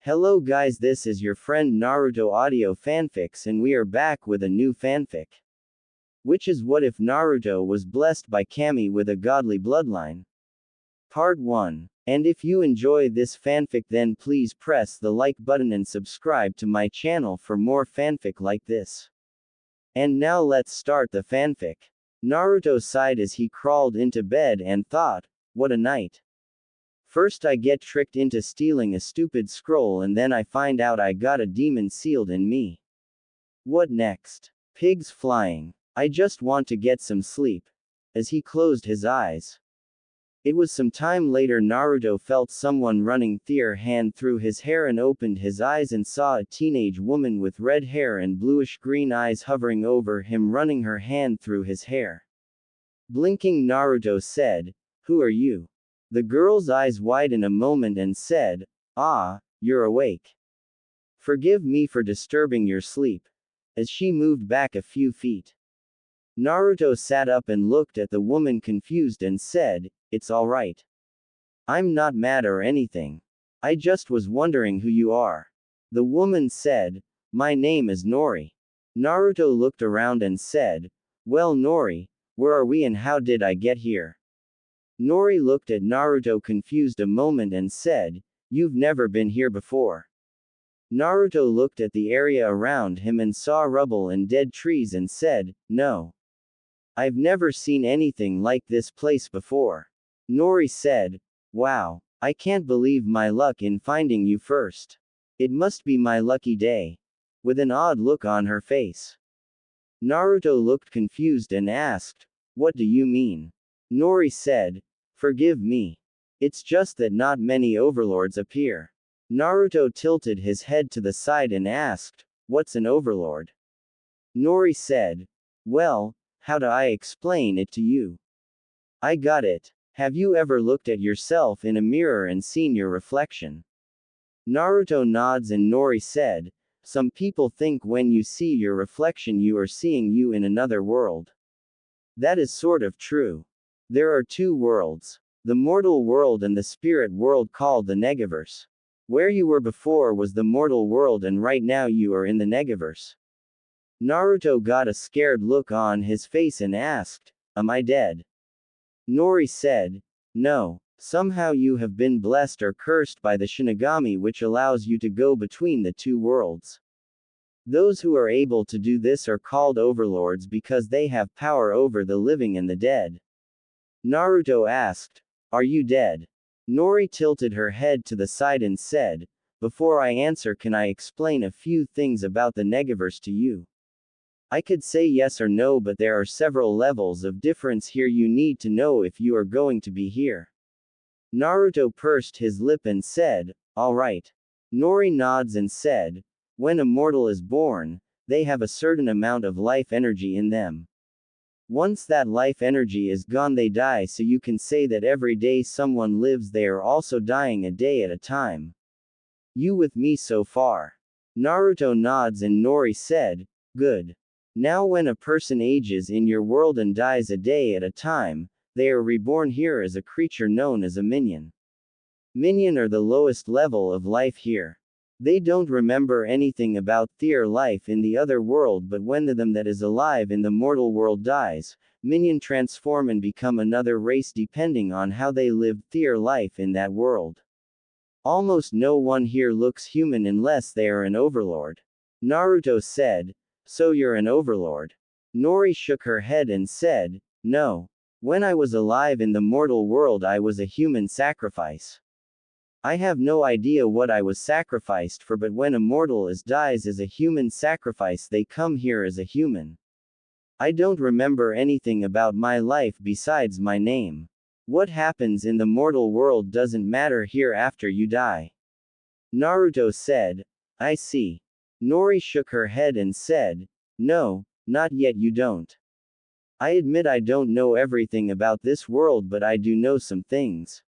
Hello guys, this is your friend Naruto Audio Fanfics and we are back with a new fanfic. Which is what if Naruto was blessed by Kami with a godly bloodline? Part 1. And if you enjoy this fanfic then please press the like button and subscribe to my channel for more fanfic like this. And now let's start the fanfic. Naruto sighed as he crawled into bed and thought, what a night. First I get tricked into stealing a stupid scroll and then I find out I got a demon sealed in me. What next? Pigs flying. I just want to get some sleep. As he closed his eyes. It was some time later Naruto felt someone running their hand through his hair and opened his eyes and saw a teenage woman with red hair and bluish-green eyes hovering over him running her hand through his hair. Blinking Naruto said, "Who are you?" The girl's eyes widened a moment and said, "Ah, you're awake. Forgive me for disturbing your sleep." As she moved back a few feet. Naruto sat up and looked at the woman confused and said, "It's alright. I'm not mad or anything. I just was wondering who you are." The woman said, "My name is Nori." Naruto looked around and said, "Well Nori, where are we and how did I get here?" Nori looked at Naruto confused a moment and said, "You've never been here before." Naruto looked at the area around him and saw rubble and dead trees and said, "No. I've never seen anything like this place before." Nori said, "Wow, I can't believe my luck in finding you first. It must be my lucky day." With an odd look on her face. Naruto looked confused and asked, "What do you mean?" Nori said, "Forgive me. It's just that not many overlords appear." Naruto tilted his head to the side and asked, "What's an overlord?" Nori said, "Well, how do I explain it to you? I got it. Have you ever looked at yourself in a mirror and seen your reflection?" Naruto nods and Nori said, "Some people think when you see your reflection you are seeing you in another world. That is sort of true. There are two worlds. The mortal world and the spirit world called the Negaverse. Where you were before was the mortal world and right now you are in the Negaverse." Naruto got a scared look on his face and asked, "Am I dead?" Nori said, "No, somehow you have been blessed or cursed by the Shinigami which allows you to go between the two worlds. Those who are able to do this are called overlords because they have power over the living and the dead." Naruto asked, "Are you dead?" Nori tilted her head to the side and said, "Before I answer can I explain a few things about the Negaverse to you? I could say yes or no but there are several levels of difference here you need to know if you are going to be here." Naruto pursed his lip and said, "Alright." Nori nods and said, "When a mortal is born, they have a certain amount of life energy in them. Once that life energy is gone they die so you can say that every day someone lives they are also dying a day at a time. You with me so far?" Naruto nods and Nori said, "Good. Now when a person ages in your world and dies a day at a time, they are reborn here as a creature known as a minion. Minion are the lowest level of life here. They don't remember anything about their life in the other world but when them that is alive in the mortal world dies, minion transform and become another race depending on how they lived their life in that world. Almost no one here looks human unless they are an overlord." Naruto said, "So you're an overlord?" Nori shook her head and said, "No. When I was alive in the mortal world I was a human sacrifice. I have no idea what I was sacrificed for but when a mortal dies as a human sacrifice they come here as a human. I don't remember anything about my life besides my name. What happens in the mortal world doesn't matter here after you die." Naruto said, "I see." Nori shook her head and said, "No, not yet you don't. I admit I don't know everything about this world but I do know some things.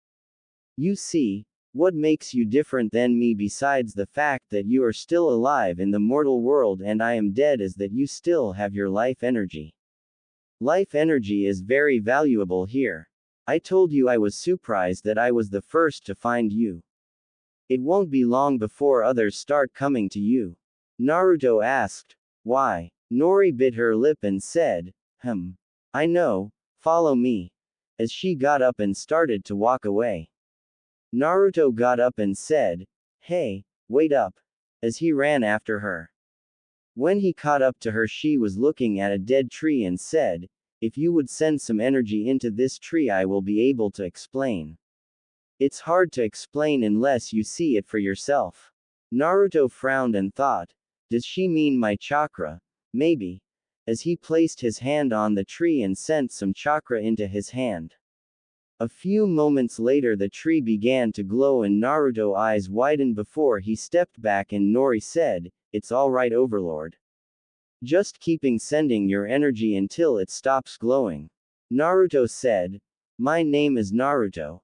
You see, what makes you different than me besides the fact that you are still alive in the mortal world and I am dead is that you still have your life energy. Life energy is very valuable here. I told you I was surprised that I was the first to find you. It won't be long before others start coming to you. Naruto asked, why? Nori bit her lip and said, I know, follow me. As she got up and started to walk away. Naruto got up and said, hey, wait up. As he ran after her. When he caught up to her, she was looking at a dead tree and said, if you would send some energy into this tree, I will be able to explain. It's hard to explain unless you see it for yourself. Naruto frowned and thought, does she mean my chakra? Maybe. As he placed his hand on the tree and sent some chakra into his hand. A few moments later the tree began to glow and Naruto's eyes widened before he stepped back and Nori said, it's alright Overlord. Just keeping sending your energy until it stops glowing. Naruto said, my name is Naruto.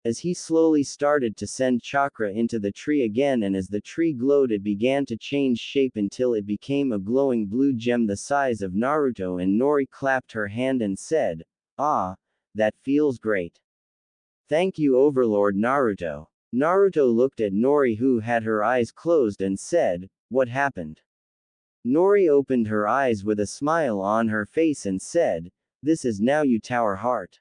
As he slowly started to send chakra into the tree again and as the tree glowed it began to change shape until it became a glowing blue gem the size of Naruto and Nori clapped her hand and said, ah, that feels great. Thank you Overlord Naruto. Naruto looked at Nori who had her eyes closed and said, what happened? Nori opened her eyes with a smile on her face and said, this is now you Tower Heart.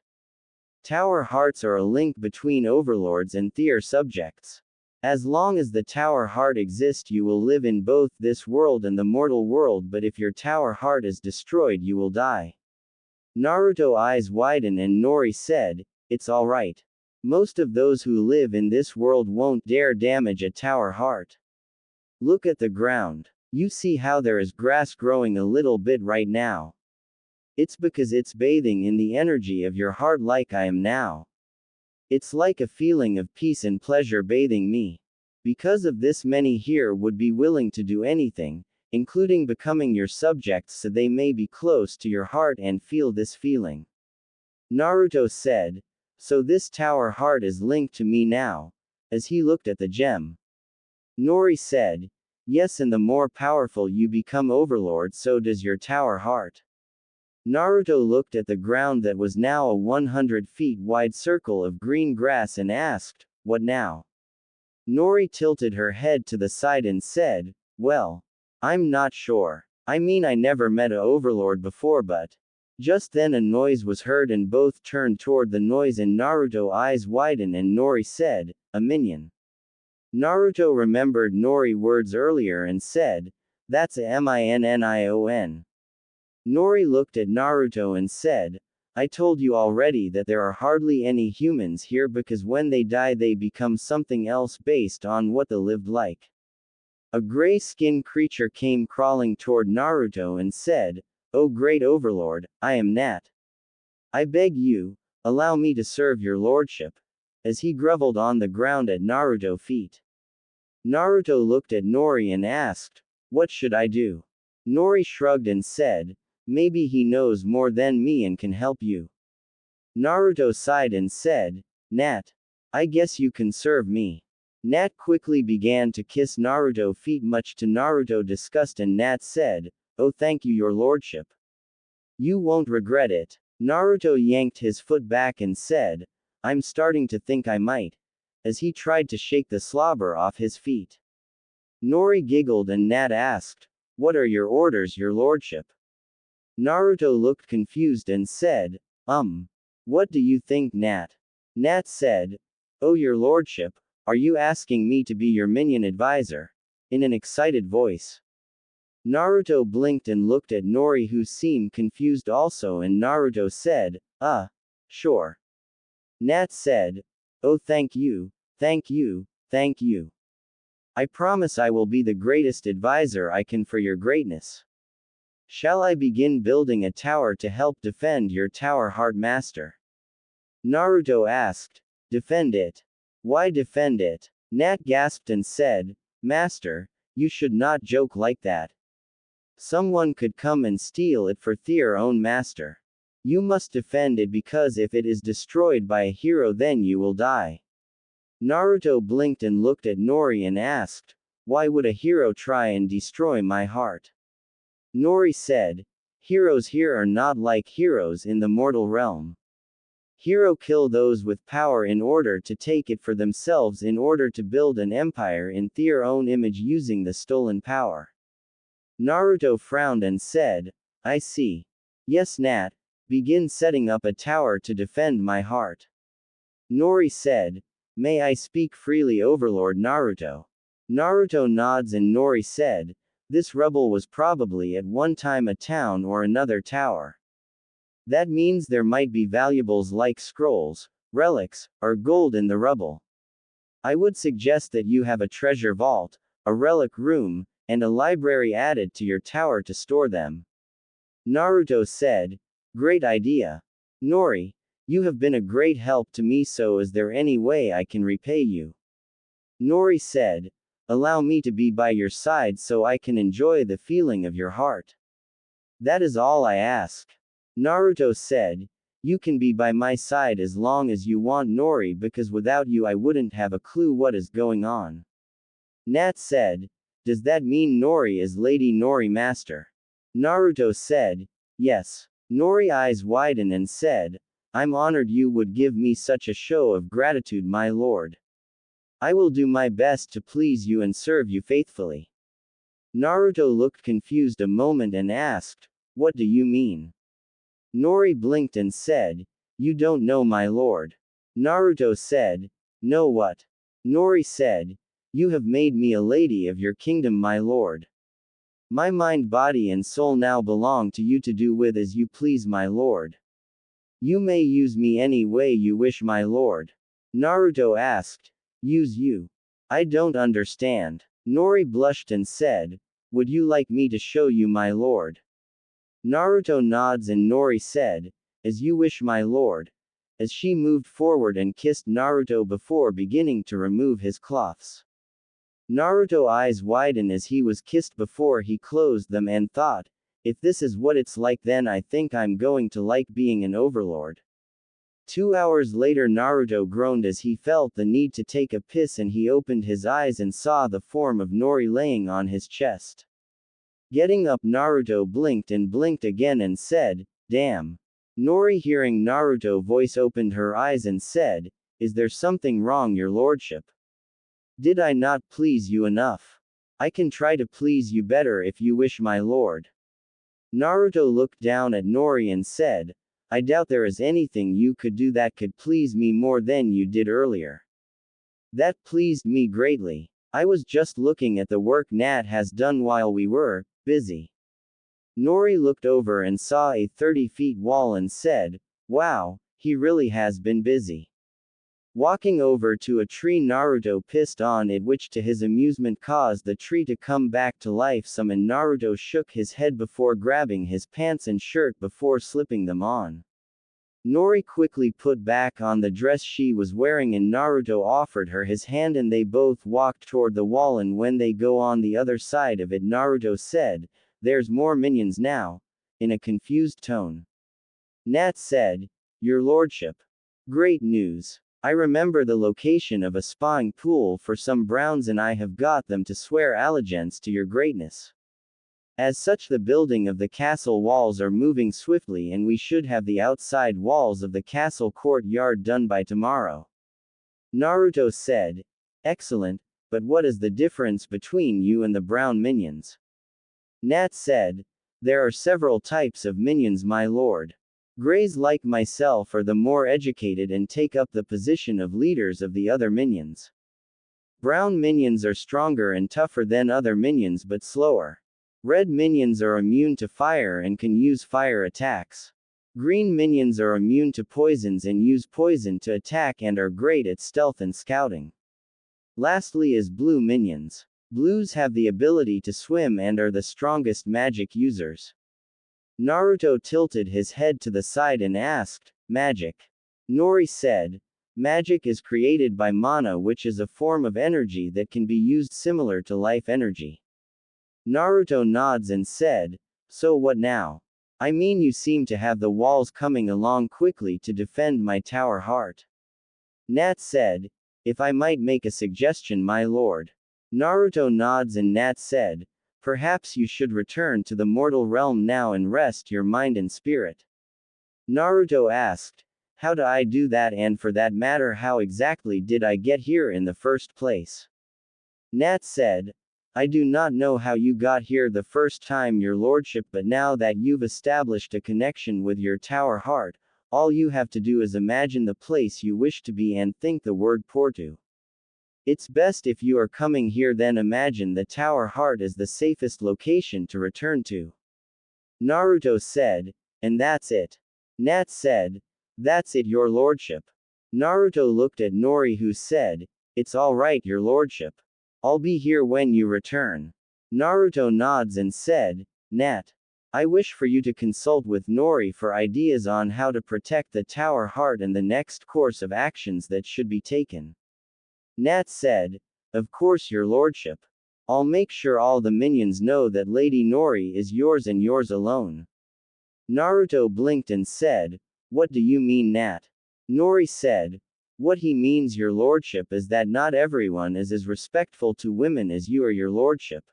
Tower Hearts are a link between overlords and their subjects. As long as the Tower Heart exists you will live in both this world and the mortal world, but if your Tower Heart is destroyed you will die. Naruto's eyes widened and Nori said, it's alright. Most of those who live in this world won't dare damage a Tower Heart. Look at the ground. You see how there is grass growing a little bit right now. It's because it's bathing in the energy of your heart like I am now. It's like a feeling of peace and pleasure bathing me. Because of this many here would be willing to do anything, including becoming your subjects so they may be close to your heart and feel this feeling. Naruto said, so this Tower Heart is linked to me now. As he looked at the gem. Nori said, yes, and the more powerful you become Overlord so does your Tower Heart. Naruto looked at the ground that was now a 100 feet wide circle of green grass and asked, what now? Nori tilted her head to the side and said, well, I'm not sure. I mean I never met a Overlord before but. Just then a noise was heard and both turned toward the noise and Naruto's eyes widened and Nori said, a minion. Naruto remembered Nori's words earlier and said, that's a minion. Nori looked at Naruto and said, I told you already that there are hardly any humans here because when they die they become something else based on what they lived like. A gray-skinned creature came crawling toward Naruto and said, oh great Overlord, I am Nat. I beg you, allow me to serve your lordship. As he groveled on the ground at Naruto's feet. Naruto looked at Nori and asked, what should I do? Nori shrugged and said, maybe he knows more than me and can help you. Naruto sighed and said, Nat. I guess you can serve me. Nat quickly began to kiss Naruto's feet much to Naruto's disgust and Nat said, oh thank you your lordship. You won't regret it. Naruto yanked his foot back and said, I'm starting to think I might. As he tried to shake the slobber off his feet. Nori giggled and Nat asked, what are your orders your lordship? Naruto looked confused and said, what do you think Nat? Nat said, oh your lordship, are you asking me to be your minion advisor? In an excited voice. Naruto blinked and looked at Nori who seemed confused also and Naruto said, sure. Nat said, oh thank you, thank you, thank you. I promise I will be the greatest advisor I can for your greatness. Shall I begin building a tower to help defend your Tower Heart Master? Naruto asked. Defend it. Why defend it? Nat gasped and said, Master, you should not joke like that. Someone could come and steal it for their own master. You must defend it because if it is destroyed by a hero then you will die. Naruto blinked and looked at Nori and asked, why would a hero try and destroy my heart? Nori said, heroes here are not like heroes in the mortal realm. Hero kill those with power in order to take it for themselves in order to build an empire in their own image using the stolen power. Naruto frowned and said, I see. Yes, Nat. Begin setting up a tower to defend my heart. Nori said, May I speak freely, Overlord Naruto? Naruto nods and Nori said, This rubble was probably at one time a town or another tower. That means there might be valuables like scrolls, relics, or gold in the rubble. I would suggest that you have a treasure vault, a relic room, and a library added to your tower to store them. Naruto said, Great idea. Nori, you have been a great help to me, so is there any way I can repay you? Nori said, Allow me to be by your side so I can enjoy the feeling of your heart. That is all I ask. Naruto said, You can be by my side as long as you want, Nori, because without you I wouldn't have a clue what is going on. Nat said, Does that mean Nori is Lady Nori Master? Naruto said, Yes. Nori eyes widened and said, I'm honored you would give me such a show of gratitude, my lord. I will do my best to please you and serve you faithfully. Naruto looked confused a moment and asked, What do you mean? Nori blinked and said, You don't know, my lord. Naruto said, Know what? Nori said, You have made me a lady of your kingdom, my lord. My mind, body and soul now belong to you to do with as you please, my lord. You may use me any way you wish, my lord. Naruto asked, Use you? I don't understand. Nori blushed and said, Would you like me to show you, my lord? Naruto nods and Nori said, As you wish, my lord, as she moved forward and kissed Naruto before beginning to remove his cloths. Naruto eyes widened as he was kissed before he closed them and thought, if this is what it's like, then I think I'm going to like being an overlord. 2 hours later, Naruto groaned as he felt the need to take a piss and he opened his eyes and saw the form of Nori laying on his chest. Getting up, Naruto blinked and blinked again and said, Damn. Nori, hearing Naruto's voice, opened her eyes and said, Is there something wrong, your lordship? Did I not please you enough? I can try to please you better if you wish, my lord. Naruto looked down at Nori and said, I doubt there is anything you could do that could please me more than you did earlier. That pleased me greatly. I was just looking at the work Nat has done while we were busy. Nori looked over and saw a 30-feet wall and said, Wow, he really has been busy. Walking over to a tree, Naruto pissed on it, which to his amusement caused the tree to come back to life some, and Naruto shook his head before grabbing his pants and shirt before slipping them on. Nori quickly put back on the dress she was wearing and Naruto offered her his hand and they both walked toward the wall, and when they go on the other side of it, Naruto said, There's more minions now, in a confused tone. Nat said, Your lordship. Great news. I remember the location of a spawning pool for some browns and I have got them to swear allegiance to your greatness. As such, the building of the castle walls are moving swiftly and we should have the outside walls of the castle courtyard done by tomorrow. Naruto said, Excellent, but what is the difference between you and the brown minions? Nat said, There are several types of minions, my lord. Greys like myself are the more educated and take up the position of leaders of the other minions. Brown minions are stronger and tougher than other minions but slower. Red minions are immune to fire and can use fire attacks. Green minions are immune to poisons and use poison to attack and are great at stealth and scouting. Lastly is blue minions. Blues have the ability to swim and are the strongest magic users. Naruto tilted his head to the side and asked, Magic? Nori said, Magic is created by mana, which is a form of energy that can be used similar to life energy. Naruto nods and said, So what now? I mean, you seem to have the walls coming along quickly to defend my tower heart. Nat said, If I might make a suggestion, my lord. Naruto nods and Nat said, Perhaps you should return to the mortal realm now and rest your mind and spirit. Naruto asked, How do I do that, and for that matter, how exactly did I get here in the first place? Nat said, I do not know how you got here the first time, your lordship, but now that you've established a connection with your tower heart, all you have to do is imagine the place you wish to be and think the word Portu. It's best if you are coming here, then imagine the tower heart as the safest location to return to. Naruto said, and that's it. Nat said, that's it, your lordship. Naruto looked at Nori, who said, it's all right, your lordship. I'll be here when you return. Naruto nods and said, Nat, I wish for you to consult with Nori for ideas on how to protect the tower heart and the next course of actions that should be taken. Nat said, of course, your lordship. I'll make sure all the minions know that Lady Nori is yours and yours alone. Naruto blinked and said, what do you mean, Nat? Nori said, what he means, your lordship, is that not everyone is as respectful to women as you are, your lordship.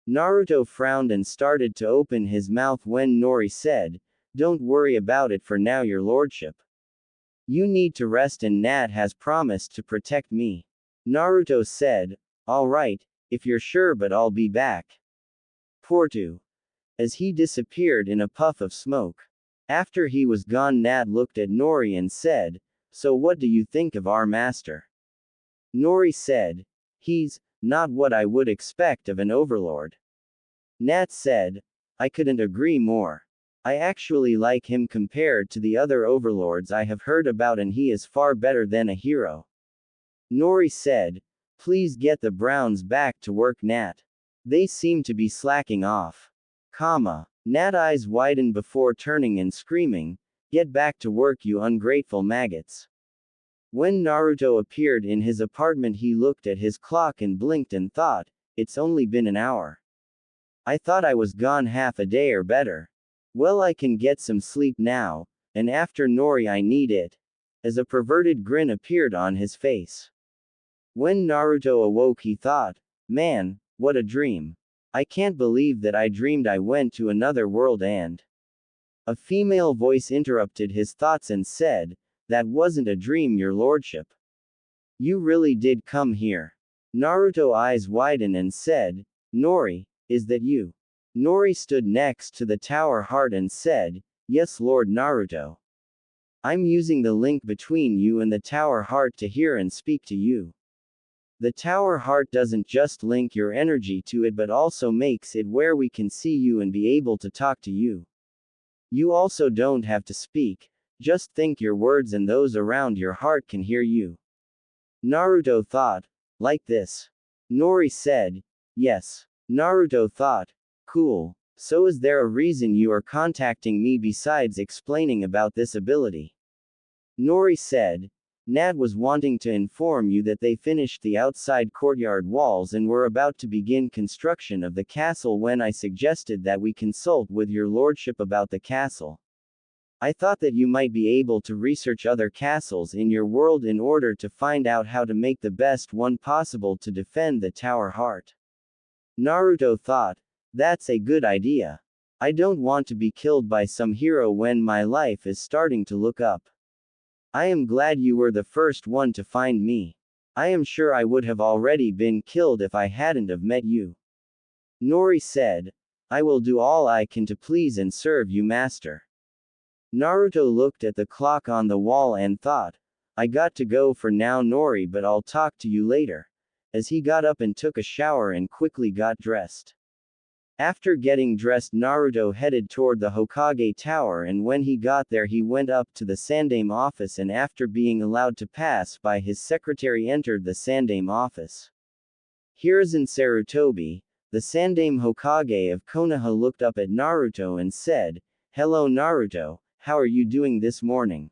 Naruto frowned and started to open his mouth when Nori said, don't worry about it for now, your lordship. You need to rest, and Nat has promised to protect me. Naruto said, all right, if you're sure, but I'll be back. Portu. As he disappeared in a puff of smoke. After he was gone, Nat looked at Nori and said, so what do you think of our master? Nori said, he's not what I would expect of an overlord. Nat said, I couldn't agree more. I actually like him compared to the other overlords I have heard about, and he is far better than a hero. Nori said, please get the Browns back to work, Nat. They seem to be slacking off. Nat eyes widened before turning and screaming, get back to work, you ungrateful maggots. When Naruto appeared in his apartment, he looked at his clock and blinked and thought, it's only been an hour. I thought I was gone half a day or better. Well, I can get some sleep now, and after Nori I need it. As a perverted grin appeared on his face. When Naruto awoke, he thought, man, what a dream. I can't believe that I dreamed I went to another world and... A female voice interrupted his thoughts and said, that wasn't a dream, your lordship. You really did come here. Naruto eyes widened and said, Nori, is that you? Nori stood next to the tower heart and said, yes, Lord Naruto. I'm using the link between you and the tower heart to hear and speak to you. The tower heart doesn't just link your energy to it, but also makes it where we can see you and be able to talk to you. You also don't have to speak, just think your words and those around your heart can hear you. Naruto thought, like this. Nori said, yes. Naruto thought, cool. So is there a reason you are contacting me besides explaining about this ability? Nori said, Nat was wanting to inform you that they finished the outside courtyard walls and were about to begin construction of the castle when I suggested that we consult with your lordship about the castle. I thought that you might be able to research other castles in your world in order to find out how to make the best one possible to defend the tower heart. Naruto thought, that's a good idea. I don't want to be killed by some hero when my life is starting to look up. I am glad you were the first one to find me. I am sure I would have already been killed if I hadn't have met you. Nori said, I will do all I can to please and serve you, master. Naruto looked at the clock on the wall and thought, I got to go for now, Nori, but I'll talk to you later. As he got up and took a shower and quickly got dressed. After getting dressed, Naruto headed toward the Hokage Tower, and when he got there he went up to the Sandaime office, and after being allowed to pass by his secretary entered the Sandaime office. Hiruzen Sarutobi, the Sandaime Hokage of Konoha, looked up at Naruto and said, hello Naruto, how are you doing this morning?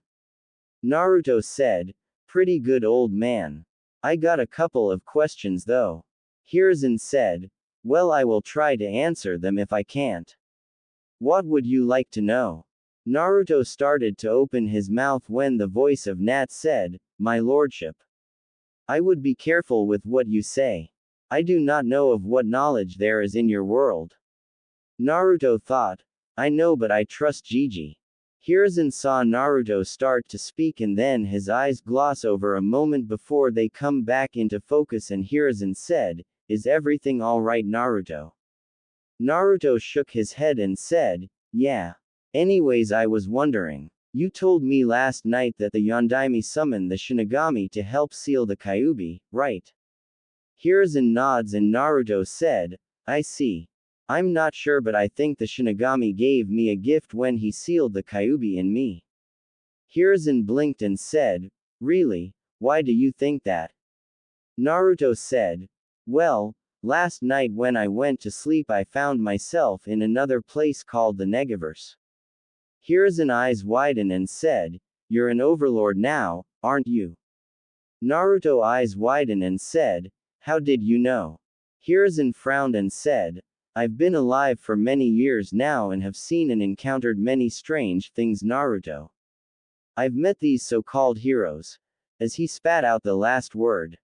Naruto said, pretty good, old man. I got a couple of questions though. Hiruzen said, well, I will try to answer them if I can't. What would you like to know? Naruto started to open his mouth when the voice of Nat said, my lordship. I would be careful with what you say. I do not know of what knowledge there is in your world. Naruto thought, I know, but I trust Gigi. Hiruzen saw Naruto start to speak and then his eyes gloss over a moment before they come back into focus and Hiruzen said, "Is everything alright, Naruto?" Naruto shook his head and said, "Yeah. Anyways, I was wondering. You told me last night that the Yondaime summoned the Shinigami to help seal the Kyuubi, right?" Hiruzen nods and Naruto said, "I see. I'm not sure but I think the Shinigami gave me a gift when he sealed the Kyuubi in me." Hiruzen blinked and said, "Really? Why do you think that?" Naruto said, "Well, last night when I went to sleep I found myself in another place called the Negaverse." Hiruzen's eyes widened and said, "You're an overlord now, aren't you?" Naruto's eyes widened and said, "How did you know?" Hiruzen frowned and said, "I've been alive for many years now and have seen and encountered many strange things, Naruto. I've met these so-called heroes." As he spat out the last word,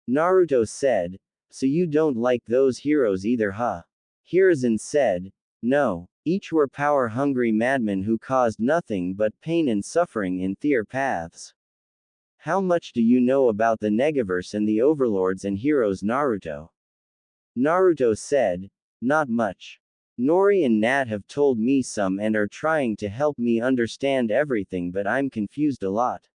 Naruto said, "So you don't like those heroes either, huh?" Hiruzen said, "No. Each were power-hungry madmen who caused nothing but pain and suffering in their paths." "How much do you know about the Negaverse and the overlords and heroes, Naruto?" Naruto said, "Not much. Nori and Nat have told me some and are trying to help me understand everything, but I'm confused a lot."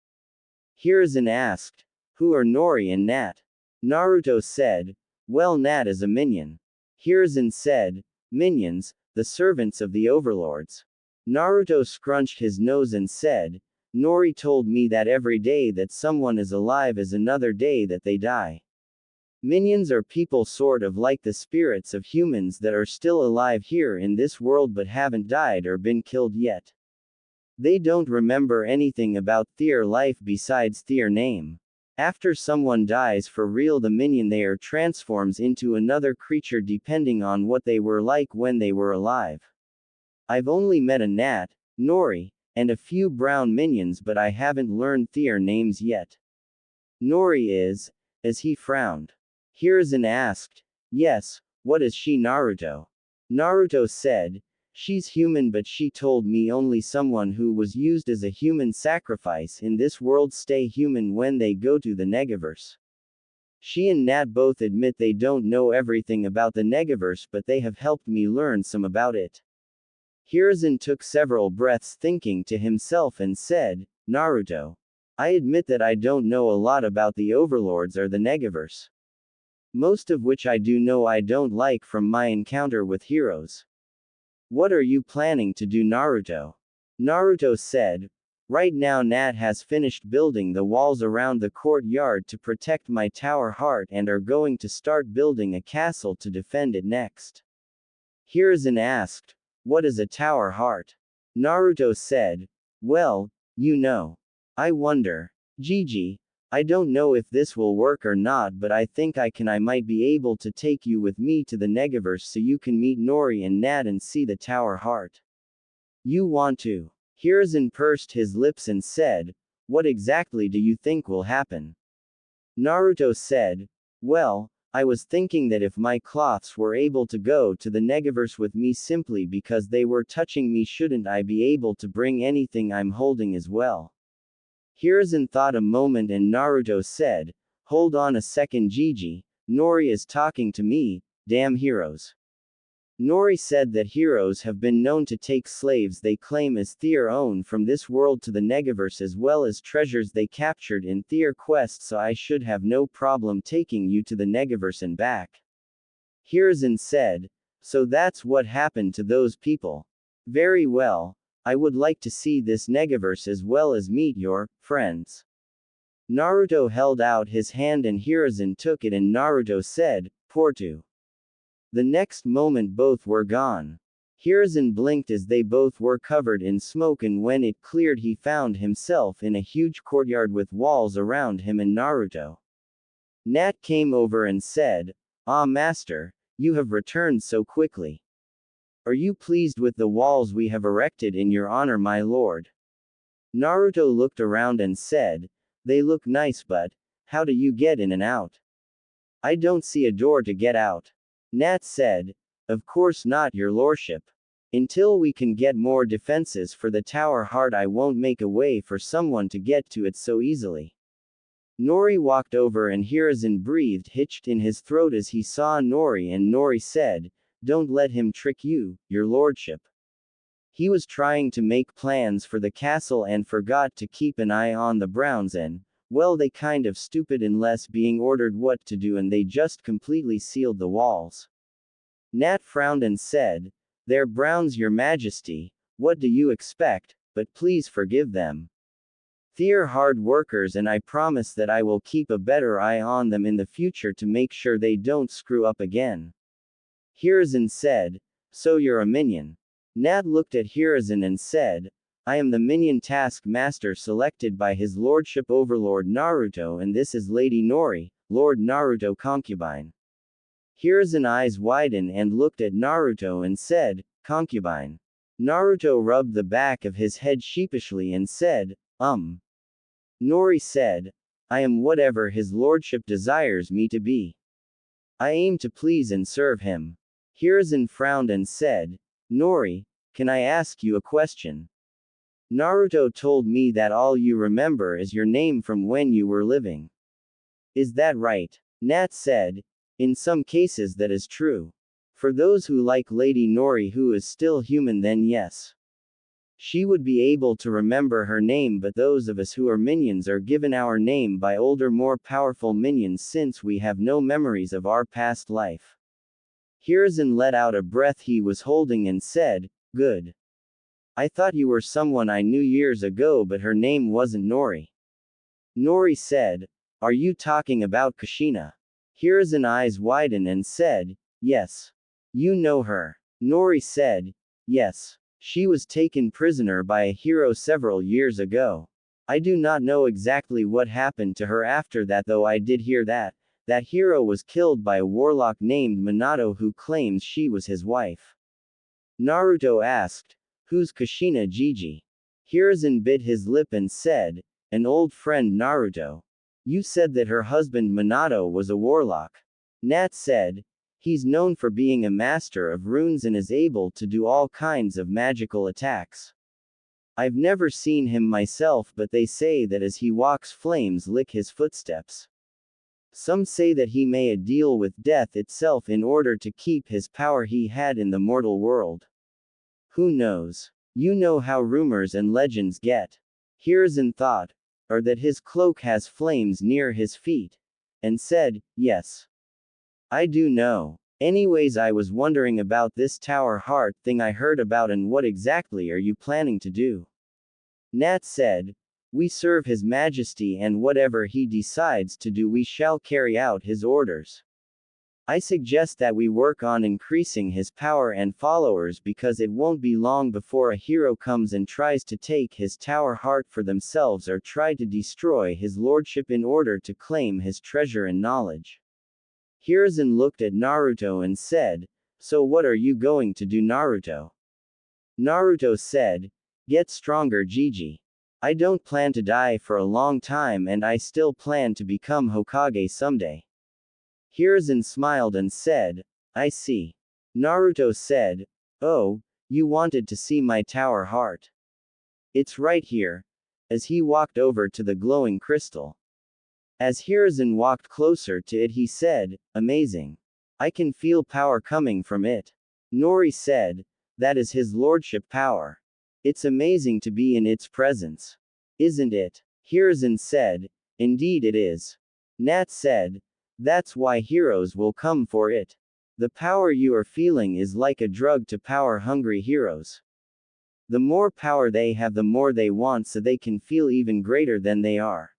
Hiruzen asked, "Who are Nori and Nat?" Naruto said, "Well, Nat is a minion." Hiruzen said, "Minions, the servants of the overlords." Naruto scrunched his nose and said, "Nori told me that every day that someone is alive is another day that they die. Minions are people sort of like the spirits of humans that are still alive here in this world but haven't died or been killed yet. They don't remember anything about their life besides their name. After someone dies for real, the minion there transforms into another creature depending on what they were like when they were alive. I've only met a Nat, Nori, and a few brown minions, but I haven't learned their names yet." "Nori is?" As he frowned. Hiruzen asked, "Yes, what is she, Naruto?" Naruto said, "She's human, but she told me only someone who was used as a human sacrifice in this world stay human when they go to the Negaverse. She and Nat both admit they don't know everything about the Negaverse, but they have helped me learn some about it." Hiruzen took several breaths thinking to himself and said, "Naruto. I admit that I don't know a lot about the overlords or the Negaverse. Most of which I do know I don't like from my encounter with heroes. What are you planning to do, Naruto?" Naruto said, "Right now Nat has finished building the walls around the courtyard to protect my tower heart and are going to start building a castle to defend it next." Hiruzen asked, "What is a tower heart?" Naruto said, "Well, you know. I wonder. Gigi, I don't know if this will work or not, but I think I might be able to take you with me to the Negaverse so you can meet Nori and Nat and see the tower heart." "You want to?" Hiruzen pursed his lips and said, "What exactly do you think will happen?" Naruto said, "Well, I was thinking that if my cloths were able to go to the Negaverse with me simply because they were touching me, shouldn't I be able to bring anything I'm holding as well?" Hiruzen thought a moment and Naruto said, "Hold on a second, Gigi. Nori is talking to me, damn heroes." Nori said that heroes have been known to take slaves they claim as their own from this world to the Negaverse as well as treasures they captured in their quest, so I should have no problem taking you to the Negaverse and back. Hiruzen said, "So that's what happened to those people. Very well. I would like to see this Negaverse as well as meet your friends." Naruto held out his hand and Hiruzen took it and Naruto said, "Portu." The next moment both were gone. Hiruzen blinked as they both were covered in smoke, and when it cleared he found himself in a huge courtyard with walls around him and Naruto. Nat came over and said, "Ah, Master, you have returned so quickly. Are you pleased with the walls we have erected in your honor, my lord?" Naruto looked around and said, "They look nice, but how do you get in and out?" "I don't see a door to get out." Nat said, "Of course not, your lordship. Until we can get more defenses for the tower heart, I won't make a way for someone to get to it so easily. Nori walked over and Hiruzen breathed hitched in his throat as he saw Nori, and Nori said, "Don't let him trick you, your lordship. He was trying to make plans for the castle and forgot to keep an eye on the Browns, and, well, they kind of stupid unless being ordered what to do, and they just completely sealed the walls." Nat frowned and said, "They're Browns, your majesty, what do you expect, but please forgive them. They're hard workers and I promise that I will keep a better eye on them in the future to make sure they don't screw up again." Hiruzen said, "So you're a minion?" Nat looked at Hiruzen and said, "I am the minion task master selected by his lordship Overlord Naruto, and this is Lady Nori, Lord Naruto concubine." Hiruzen's eyes widened and looked at Naruto and said, "Concubine?" Naruto rubbed the back of his head sheepishly and said, Nori said, "I am whatever his lordship desires me to be. I aim to please and serve him." Hiruzen frowned and said, "Nori, can I ask you a question? Naruto told me that all you remember is your name from when you were living. Is that right?" Nat said, "In some cases that is true. For those who like Lady Nori who is still human, then yes. She would be able to remember her name, but those of us who are minions are given our name by older, more powerful minions since we have no memories of our past life." Hiruzen let out a breath he was holding and said, "Good. I thought you were someone I knew years ago, but her name wasn't Nori." Nori said, "Are you talking about Kushina?" Hiruzen's eyes widened and said, "Yes. You know her." Nori said, "Yes. She was taken prisoner by a hero several years ago. I do not know exactly what happened to her after that, though I did hear that that hero was killed by a warlock named Minato who claims she was his wife." Naruto asked, "Who's Kushina Gigi?" Hiruzen bit his lip and said, "An old friend Naruto. You said that her husband Minato was a warlock." Nat said, "He's known for being a master of runes and is able to do all kinds of magical attacks. I've never seen him myself, but they say that as he walks flames lick his footsteps. Some say that he may deal with death itself in order to keep his power he had in the mortal world. Who knows? You know how rumors and legends get." Hiruzen thought, or that his cloak has flames near his feet, and said, "Yes. I do know. Anyways, I was wondering about this tower heart thing I heard about, and what exactly are you planning to do?" Nat said, "We serve His Majesty, and whatever he decides to do we shall carry out his orders. I suggest that we work on increasing his power and followers, because it won't be long before a hero comes and tries to take his tower heart for themselves or try to destroy his lordship in order to claim his treasure and knowledge." Hiruzen looked at Naruto and said, "So what are you going to do, Naruto?" Naruto said, "Get stronger, Gigi. I don't plan to die for a long time, and I still plan to become Hokage someday." Hiruzen smiled and said, "I see." Naruto said, "Oh, you wanted to see my tower heart? It's right here," as he walked over to the glowing crystal. As Hiruzen walked closer to it, he said, "Amazing. I can feel power coming from it." Nori said, "That is his lordship power. It's amazing to be in its presence. Isn't it?" Hiruzen said, "Indeed it is." Nat said, "That's why heroes will come for it. The power you are feeling is like a drug to power-hungry heroes. The more power they have, the more they want, so they can feel even greater than they are."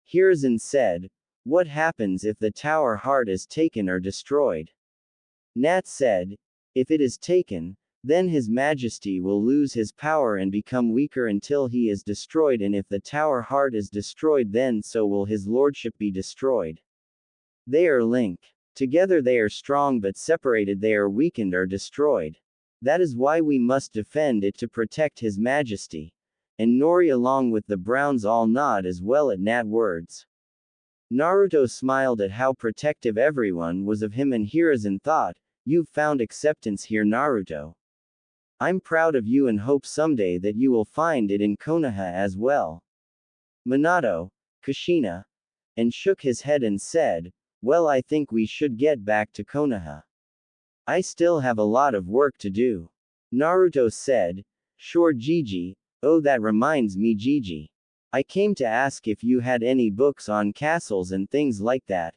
Hiruzen said, "What happens if the tower heart is taken or destroyed?" Nat said, "If it is taken, then His Majesty will lose his power and become weaker until he is destroyed, and if the tower heart is destroyed, then so will his lordship be destroyed. They are linked. Together they are strong, but separated they are weakened or destroyed. That is why we must defend it to protect His Majesty." And Nori along with the Browns all nod as well at Nat's words. Naruto smiled at how protective everyone was of him, and Hiruzen thought, "You've found acceptance here, Naruto. I'm proud of you and hope someday that you will find it in Konoha as well. Minato, Kushina, and shook his head and said, well, I think we should get back to Konoha. I still have a lot of work to do. Naruto said, sure Gigi, oh that reminds me Gigi. I came to ask if you had any books on castles and things like that.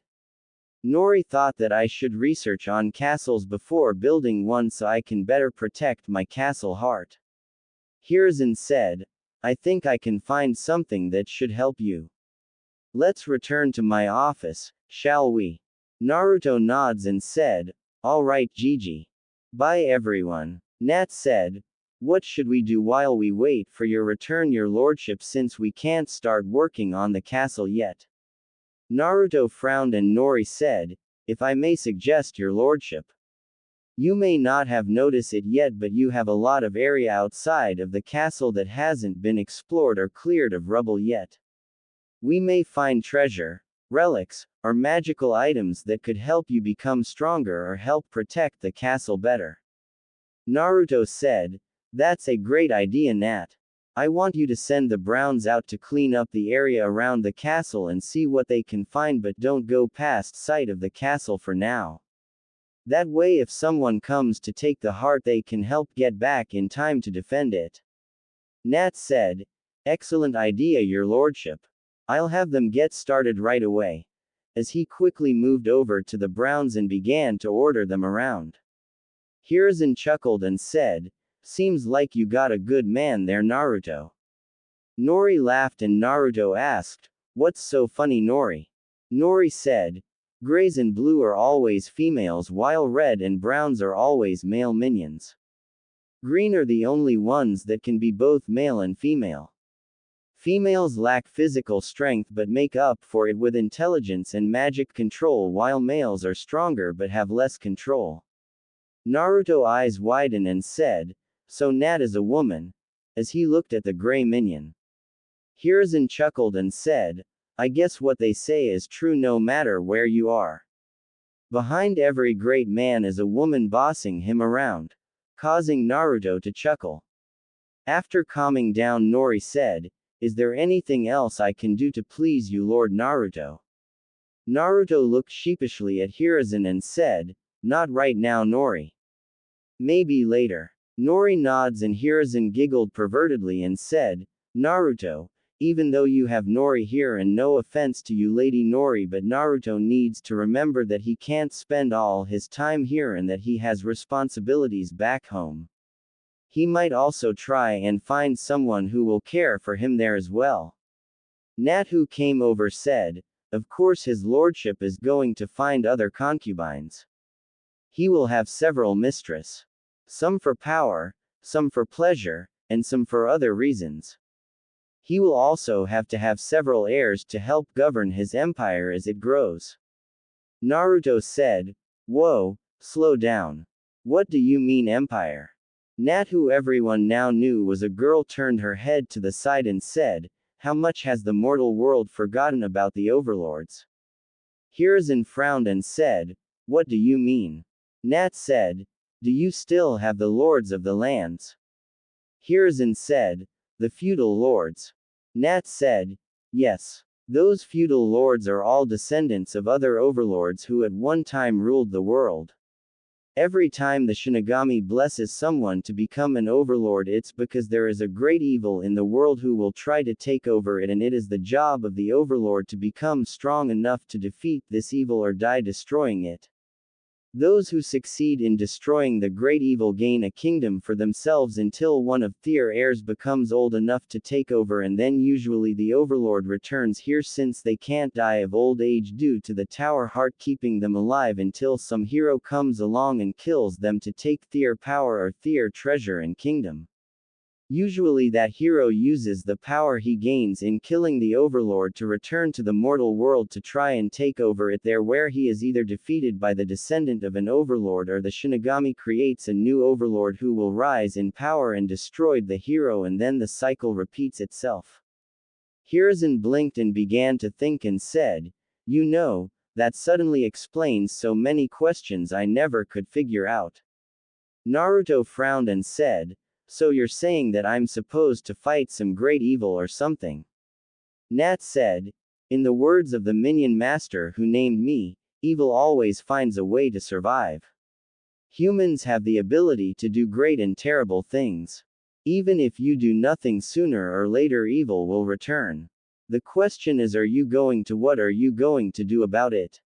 Nori thought that I should research on castles before building one so I can better protect my castle heart. Hiruzen said, I think I can find something that should help you. Let's return to my office, shall we? Naruto nods and said, alright Gigi. Bye everyone. Nat said, what should we do while we wait for your return your lordship since we can't start working on the castle yet? Naruto frowned and Nori said, if I may suggest your lordship. You may not have noticed it yet but you have a lot of area outside of the castle that hasn't been explored or cleared of rubble yet. We may find treasure, relics, or magical items that could help you become stronger or help protect the castle better. Naruto said, that's a great idea Nat. I want you to send the Browns out to clean up the area around the castle and see what they can find but don't go past sight of the castle for now. That way if someone comes to take the heart they can help get back in time to defend it. Nat said, excellent idea your lordship. I'll have them get started right away. As he quickly moved over to the Browns and began to order them around. Hiruzen chuckled and said, seems like you got a good man there Naruto. Nori laughed and Naruto asked, what's so funny Nori? Nori said, grays and blue are always females while red and browns are always male minions. Green are the only ones that can be both male and female. Females lack physical strength but make up for it with intelligence and magic control while males are stronger but have less control. Naruto's eyes widened and said, so Nat is a woman, as he looked at the gray minion. Hiruzen chuckled and said, I guess what they say is true no matter where you are. Behind every great man is a woman bossing him around, causing Naruto to chuckle. After calming down Nori said, is there anything else I can do to please you Lord Naruto? Naruto looked sheepishly at Hiruzen and said, not right now Nori. Maybe later. Nori nods and Hiruzen giggled pervertedly and said, Naruto, even though you have Nori here and no offense to you Lady Nori but Naruto needs to remember that he can't spend all his time here and that he has responsibilities back home. He might also try and find someone who will care for him there as well. Nat who came over said, of course his lordship is going to find other concubines. He will have several mistress. Some for power, some for pleasure, and some for other reasons. He will also have to have several heirs to help govern his empire as it grows. Naruto said, whoa, slow down. What do you mean empire? Nat who everyone now knew was a girl turned her head to the side and said, how much has the mortal world forgotten about the overlords? Hiruzen frowned and said, what do you mean? Nat said, do you still have the lords of the lands? Hiruzen said, the feudal lords. Nat said, yes. Those feudal lords are all descendants of other overlords who at one time ruled the world. Every time the Shinigami blesses someone to become an overlord it's because there is a great evil in the world who will try to take over it and it is the job of the overlord to become strong enough to defeat this evil or die destroying it. Those who succeed in destroying the great evil gain a kingdom for themselves until one of their heirs becomes old enough to take over and then usually the overlord returns here since they can't die of old age due to the tower heart keeping them alive until some hero comes along and kills them to take their power or their treasure and kingdom. Usually that hero uses the power he gains in killing the overlord to return to the mortal world to try and take over it there where he is either defeated by the descendant of an overlord or the Shinigami creates a new overlord who will rise in power and destroy the hero and then the cycle repeats itself. Hiruzen blinked and began to think and said, you know, that suddenly explains so many questions I never could figure out. Naruto frowned and said, "So you're saying that I'm supposed to fight some great evil or something?" Nat said, "In the words of the minion master who named me, evil always finds a way to survive. Humans have the ability to do great and terrible things. Even if you do nothing, sooner or later evil will return. The question is, what are you going to do about it?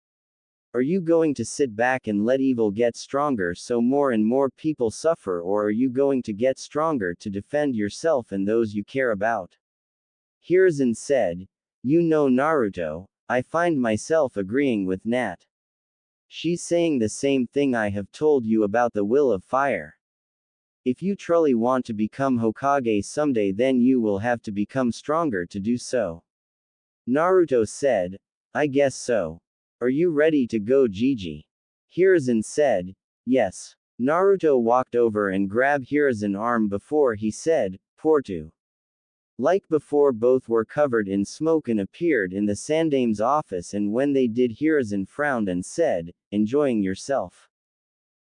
Are you going to sit back and let evil get stronger so more and more people suffer, or are you going to get stronger to defend yourself and those you care about?" Hiruzen said, "You know, Naruto, I find myself agreeing with Nat. She's saying the same thing I have told you about the will of fire. If you truly want to become Hokage someday, then you will have to become stronger to do so." Naruto said, "I guess so. Are you ready to go, Gigi?" Hiruzen said, "Yes." Naruto walked over and grabbed Hiruzen's arm before he said, "Portu." Like before, both were covered in smoke and appeared in the Sandame's office, and when they did, Hiruzen frowned and said, "Enjoying yourself?"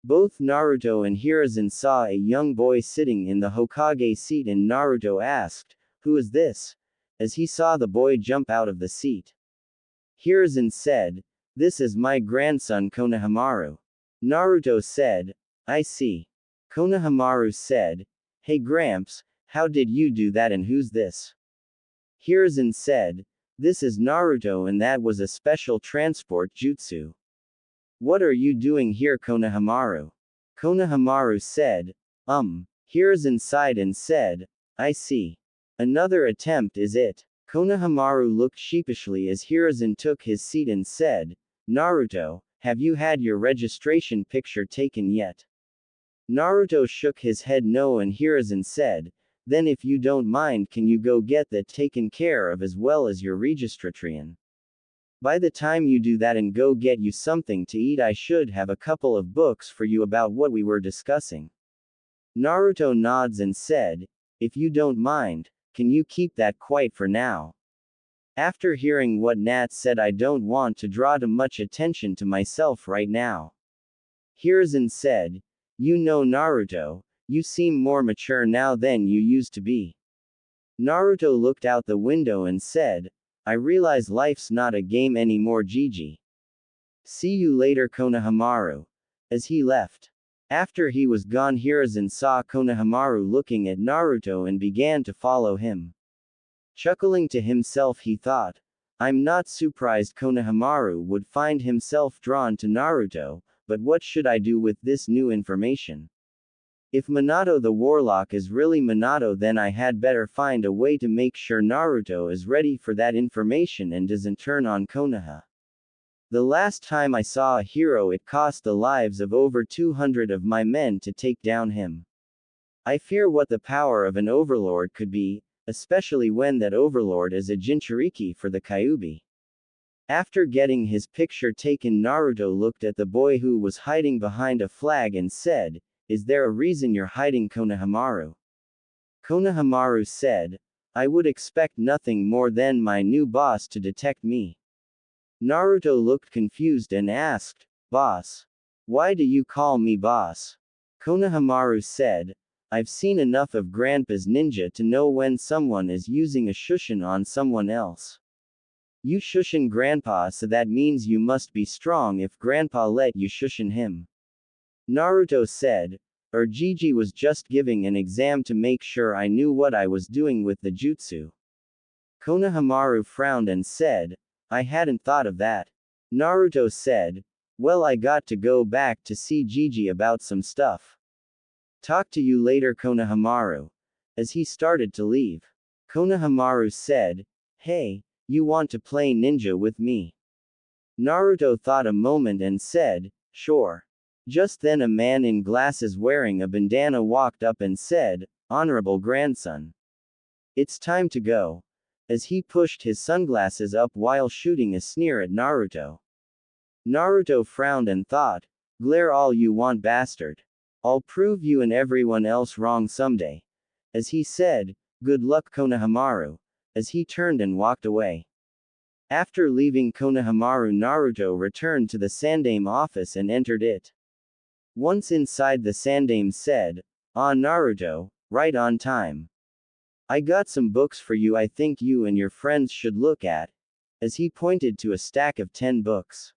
Both Naruto and Hiruzen saw a young boy sitting in the Hokage seat, and Naruto asked, "Who is this?" as he saw the boy jump out of the seat. Hiruzen said, "This is my grandson Konohamaru." Naruto said, "I see." Konohamaru said, "Hey Gramps, how did you do that, and who's this?" Hiruzen said, "This is Naruto, and that was a special transport jutsu." "What are you doing here, Konohamaru?" Konohamaru said, Hiruzen sighed and said, "I see. Another attempt, is it?" Konohamaru looked sheepishly as Hiruzen took his seat and said, "Naruto, have you had your registration picture taken yet?" Naruto shook his head no, and Hiruzen said, "Then if you don't mind, can you go get that taken care of as well as your registration? By the time you do that and go get you something to eat, I should have a couple of books for you about what we were discussing." Naruto nods and said, "If you don't mind, can you keep that quiet for now?" After hearing what Nat said, "I don't want to draw too much attention to myself right now." Hiruzen said, "You know, Naruto, you seem more mature now than you used to be." Naruto looked out the window and said, "I realize life's not a game anymore, Gigi. See you later, Konohamaru." As he left. After he was gone, Hiruzen saw Konohamaru looking at Naruto and began to follow him. Chuckling to himself, he thought, "I'm not surprised Konohamaru would find himself drawn to Naruto, but what should I do with this new information? If Minato the Warlock is really Minato, then I had better find a way to make sure Naruto is ready for that information and doesn't turn on Konoha. The last time I saw a hero, it cost the lives of over 200 of my men to take down him. I fear what the power of an overlord could be, especially when that overlord is a Jinchuriki for the Kyuubi." After getting his picture taken, Naruto looked at the boy who was hiding behind a flag and said, "Is there a reason you're hiding, Konohamaru?" Konohamaru said, "I would expect nothing more than my new boss to detect me." Naruto looked confused and asked, "Boss? Why do you call me boss?" Konohamaru said, "I've seen enough of Grandpa's ninja to know when someone is using a shushin on someone else. You shushin Grandpa, so that means you must be strong if Grandpa let you shushin him." Naruto said, Gigi was just giving an exam to make sure I knew what I was doing with the jutsu." Konohamaru frowned and said, "I hadn't thought of that." Naruto said, "Well, I got to go back to see Gigi about some stuff. Talk to you later, Konohamaru." As he started to leave, Konohamaru said, "Hey, you want to play ninja with me?" Naruto thought a moment and said, "Sure." Just then a man in glasses wearing a bandana walked up and said, "Honorable grandson. It's time to go," as he pushed his sunglasses up while shooting a sneer at Naruto. Naruto frowned and thought, "Glare all you want, bastard. I'll prove you and everyone else wrong someday." As he said, "Good luck, Konohamaru," as he turned and walked away. After leaving Konohamaru, Naruto returned to the Sandame office and entered it. Once inside, the Sandame said, "Ah, Naruto, right on time. I got some books for you I think you and your friends should look at," as he pointed to a stack of 10 books.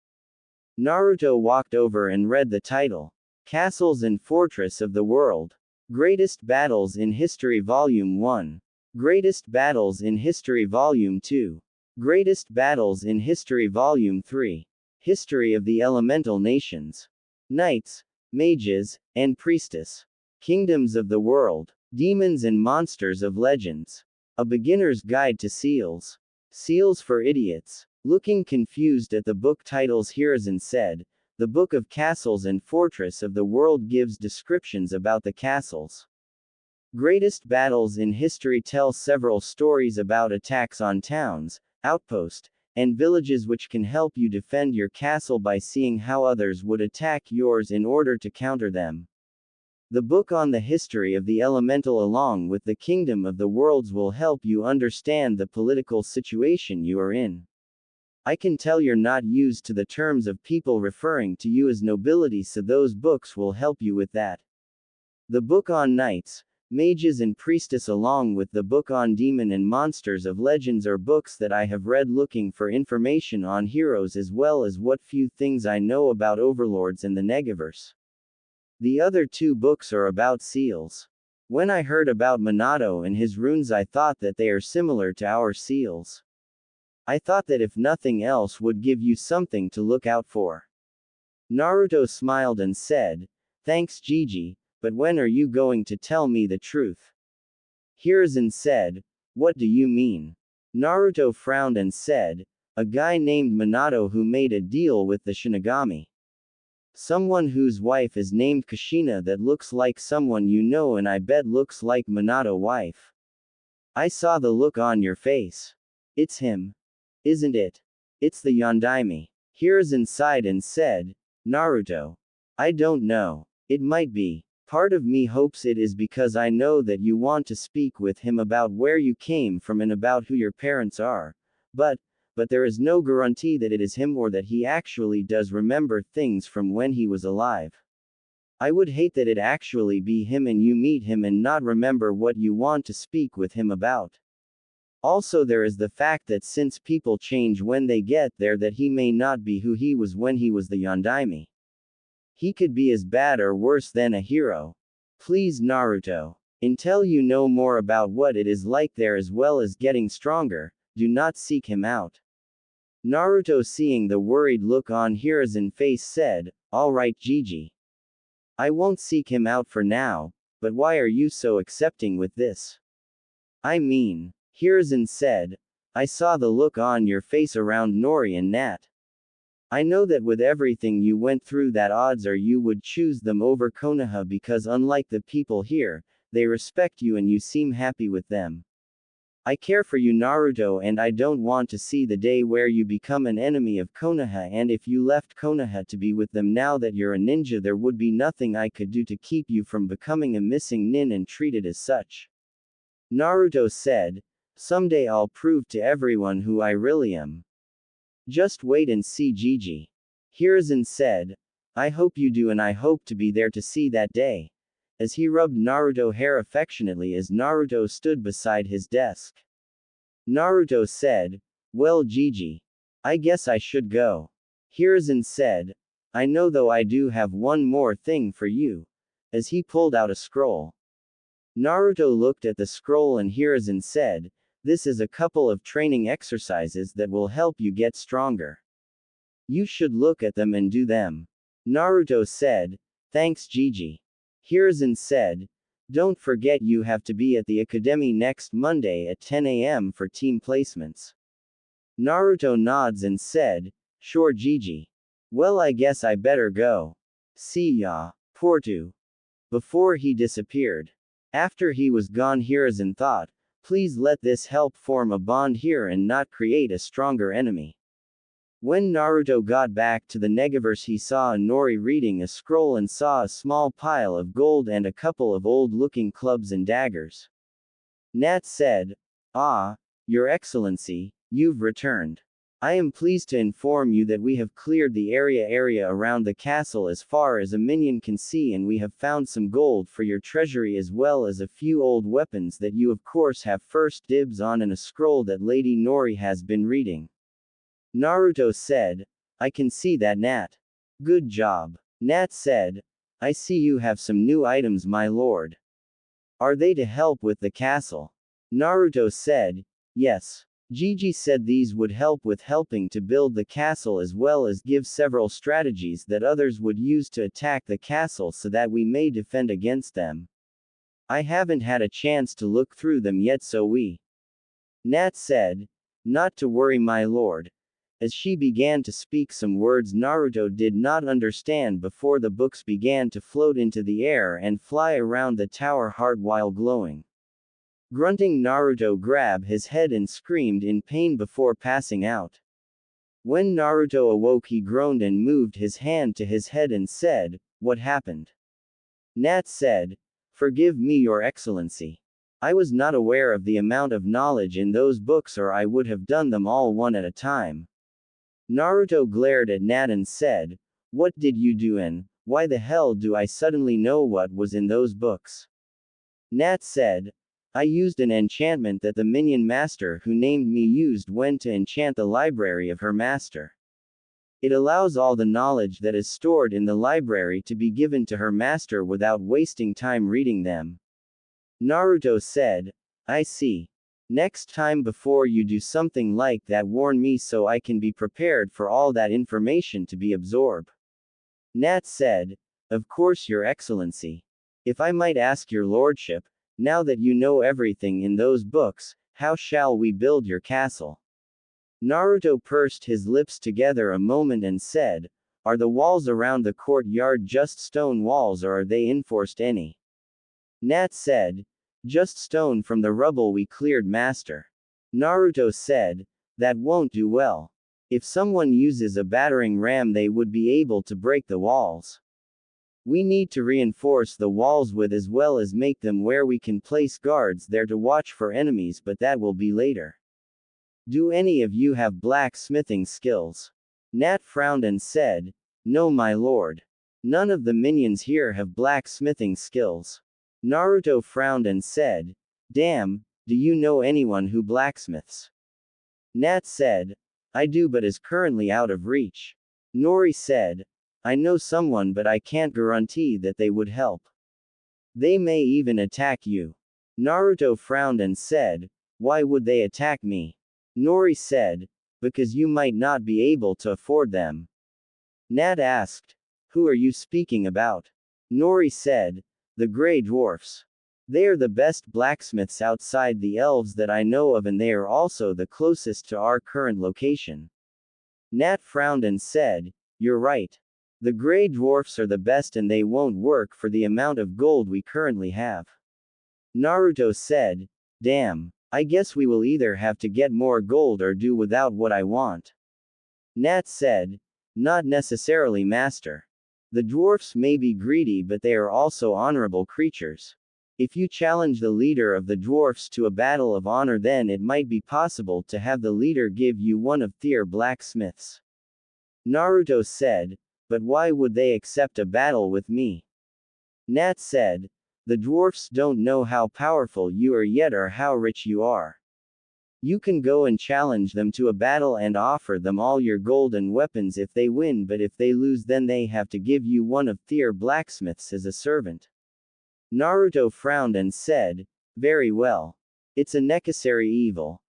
Naruto walked over and read the title. Castles and Fortress of the World. Greatest Battles in History Volume 1. Greatest Battles in History Volume 2. Greatest Battles in History Volume 3. History of the Elemental Nations. Knights, Mages, and Priestess. Kingdoms of the World. Demons and Monsters of Legends. A Beginner's Guide to Seals. Seals for Idiots. Looking confused at the book titles, Hiruzen said, "The Book of Castles and Fortress of the World gives descriptions about the castles. Greatest Battles in History tells several stories about attacks on towns, outposts, and villages which can help you defend your castle by seeing how others would attack yours in order to counter them. The book on the history of the elemental along with the kingdom of the worlds will help you understand the political situation you are in. I can tell you're not used to the terms of people referring to you as nobility, so those books will help you with that. The book on knights, mages and priestess along with the book on demon and monsters of legends are books that I have read looking for information on heroes as well as what few things I know about overlords and the Negaverse. The other 2 books are about seals. When I heard about Minato and his runes I thought that they are similar to our seals. I thought that if nothing else would give you something to look out for." Naruto smiled and said, "Thanks Gigi, but when are you going to tell me the truth?" Hiruzen said, "What do you mean?" Naruto frowned and said, "A guy named Minato who made a deal with the Shinigami. Someone whose wife is named Kushina that looks like someone you know and I bet looks like Minato wife. I saw the look on your face. It's him. Isn't it? It's the Yondaime." Hiruzen sighed and said, "Naruto. I don't know. It might be. Part of me hopes it is because I know that you want to speak with him about where you came from and about who your parents are. But there is no guarantee that it is him or that he actually does remember things from when he was alive. I would hate that it actually be him and you meet him and not remember what you want to speak with him about. Also there is the fact that since people change when they get there that he may not be who he was when he was the Yondaime. He could be as bad or worse than a hero. Please Naruto. Until you know more about what it is like there as well as getting stronger, do not seek him out." Naruto, seeing the worried look on Hiruzen's face, said, "All right Gigi. I won't seek him out for now, but why are you so accepting with this?" "I mean," Hiruzen said, "I saw the look on your face around Nori and Nat. I know that with everything you went through that odds are you would choose them over Konoha because unlike the people here, they respect you and you seem happy with them. I care for you Naruto and I don't want to see the day where you become an enemy of Konoha, and if you left Konoha to be with them now that you're a ninja there would be nothing I could do to keep you from becoming a missing nin and treated as such." Naruto said, "Someday I'll prove to everyone who I really am. Just wait and see Gigi." Hiruzen said, "I hope you do and I hope to be there to see that day," as he rubbed Naruto's hair affectionately as Naruto stood beside his desk. Naruto said, "Well Gigi. I guess I should go." Hiruzen said, "I know though I do have one more thing for you," as he pulled out a scroll. Naruto looked at the scroll and Hiruzen said, "This is a couple of training exercises that will help you get stronger. You should look at them and do them." Naruto said, "Thanks Gigi." Hiruzen said, "Don't forget you have to be at the academy next Monday at 10 a.m. for team placements." Naruto nods and said, "Sure Gigi. Well I guess I better go. See ya, Portu." Before he disappeared. After he was gone Hiruzen thought, please let this help form a bond here and not create a stronger enemy. When Naruto got back to the Negaverse he saw Nori reading a scroll and saw a small pile of gold and a couple of old-looking clubs and daggers. Nat said, "Ah, Your Excellency, you've returned. I am pleased to inform you that we have cleared the area around the castle as far as a minion can see, and we have found some gold for your treasury as well as a few old weapons that you of course have first dibs on, and a scroll that Lady Nori has been reading. Naruto said, I can see that, Nat. Good job. Nat said, I see you have some new items, my lord. Are they to help with the castle? Naruto said, yes. Gigi said these would help with helping to build the castle as well as give several strategies that others would use to attack the castle so that we may defend against them. I haven't had a chance to look through them yet, so we. Nat said, not to worry, my lord. As she began to speak some words Naruto did not understand before the books began to float into the air and fly around the tower heart while glowing. Grunting, Naruto grabbed his head and screamed in pain before passing out. When Naruto awoke, he groaned and moved his hand to his head and said, what happened? Nat said, forgive me, your excellency. I was not aware of the amount of knowledge in those books, or I would have done them all one at a time. Naruto glared at Nat and said, what did you do, and why the hell do I suddenly know what was in those books? Nat said, I used an enchantment that the minion master who named me used when to enchant the library of her master. It allows all the knowledge that is stored in the library to be given to her master without wasting time reading them. Naruto said, I see. Next time before you do something like that, warn me so I can be prepared for all that information to be absorbed. Nat said, of course, your excellency. If I might ask your lordship, now that you know everything in those books, how shall we build your castle? Naruto pursed his lips together a moment and said, are the walls around the courtyard just stone walls, or are they enforced any? Nat said, just stone from the rubble we cleared, master. Naruto said, that won't do well. If someone uses a battering ram, they would be able to break the walls. We need to reinforce the walls with as well as make them where we can place guards there to watch for enemies, but that will be later. Do any of you have blacksmithing skills? Nat frowned and said, no, my lord. None of the minions here have blacksmithing skills. Naruto frowned and said, damn, do you know anyone who blacksmiths? Nat said, I do, but is currently out of reach. Nori said, I know someone, but I can't guarantee that they would help. They may even attack you. Naruto frowned and said, why would they attack me? Nori said, because you might not be able to afford them. Nat asked, who are you speaking about? Nori said, the Grey Dwarfs. They are the best blacksmiths outside the elves that I know of, and they are also the closest to our current location. Nat frowned and said, you're right. The Grey Dwarfs are the best, and they won't work for the amount of gold we currently have. Naruto said, damn, I guess we will either have to get more gold or do without what I want. Nat said, not necessarily, master. The dwarfs may be greedy, but they are also honorable creatures. If you challenge the leader of the dwarfs to a battle of honor, then it might be possible to have the leader give you one of their blacksmiths. Naruto said, but why would they accept a battle with me? Nat said, the dwarfs don't know how powerful you are yet or how rich you are. You can go and challenge them to a battle and offer them all your gold and weapons if they win, but if they lose, then they have to give you one of their blacksmiths as a servant. Naruto frowned and said, very well. It's a necessary evil.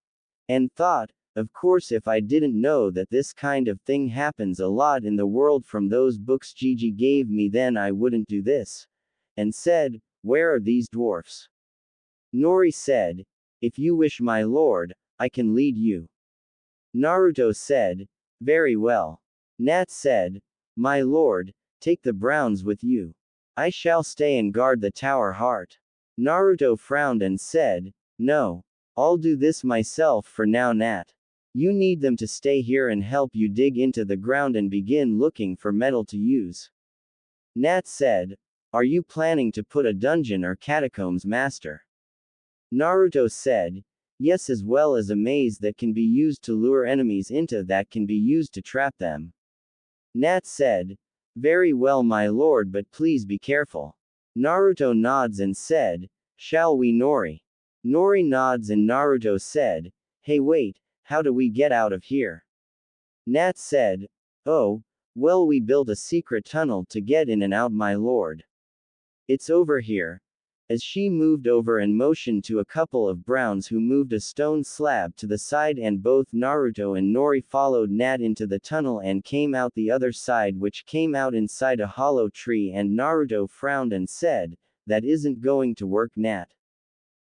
And thought, of course, if I didn't know that this kind of thing happens a lot in the world from those books Gigi gave me, then I wouldn't do this. And said, where are these dwarfs? Nori said, if you wish, my lord, I can lead you. Naruto said, very well. Nat said, my lord, take the Browns with you. I shall stay and guard the tower heart. Naruto frowned and said, no. I'll do this myself for now, Nat. You need them to stay here and help you dig into the ground and begin looking for metal to use. Nat said, are you planning to put a dungeon or catacombs, master? Naruto said, Yes, as well as a maze that can be used to lure enemies into that can be used to trap them. Nat said, very well, my lord, but please be careful. Naruto nods and said, shall we, Nori? Nori nods and Naruto said, hey wait, how do we get out of here? Nat said, oh, well, we built a secret tunnel to get in and out, my lord. It's over here. As she moved over and motioned to a couple of browns who moved a stone slab to the side, and both Naruto and Nori followed Nat into the tunnel and came out the other side, which came out inside a hollow tree, and Naruto frowned and said, that isn't going to work, Nat.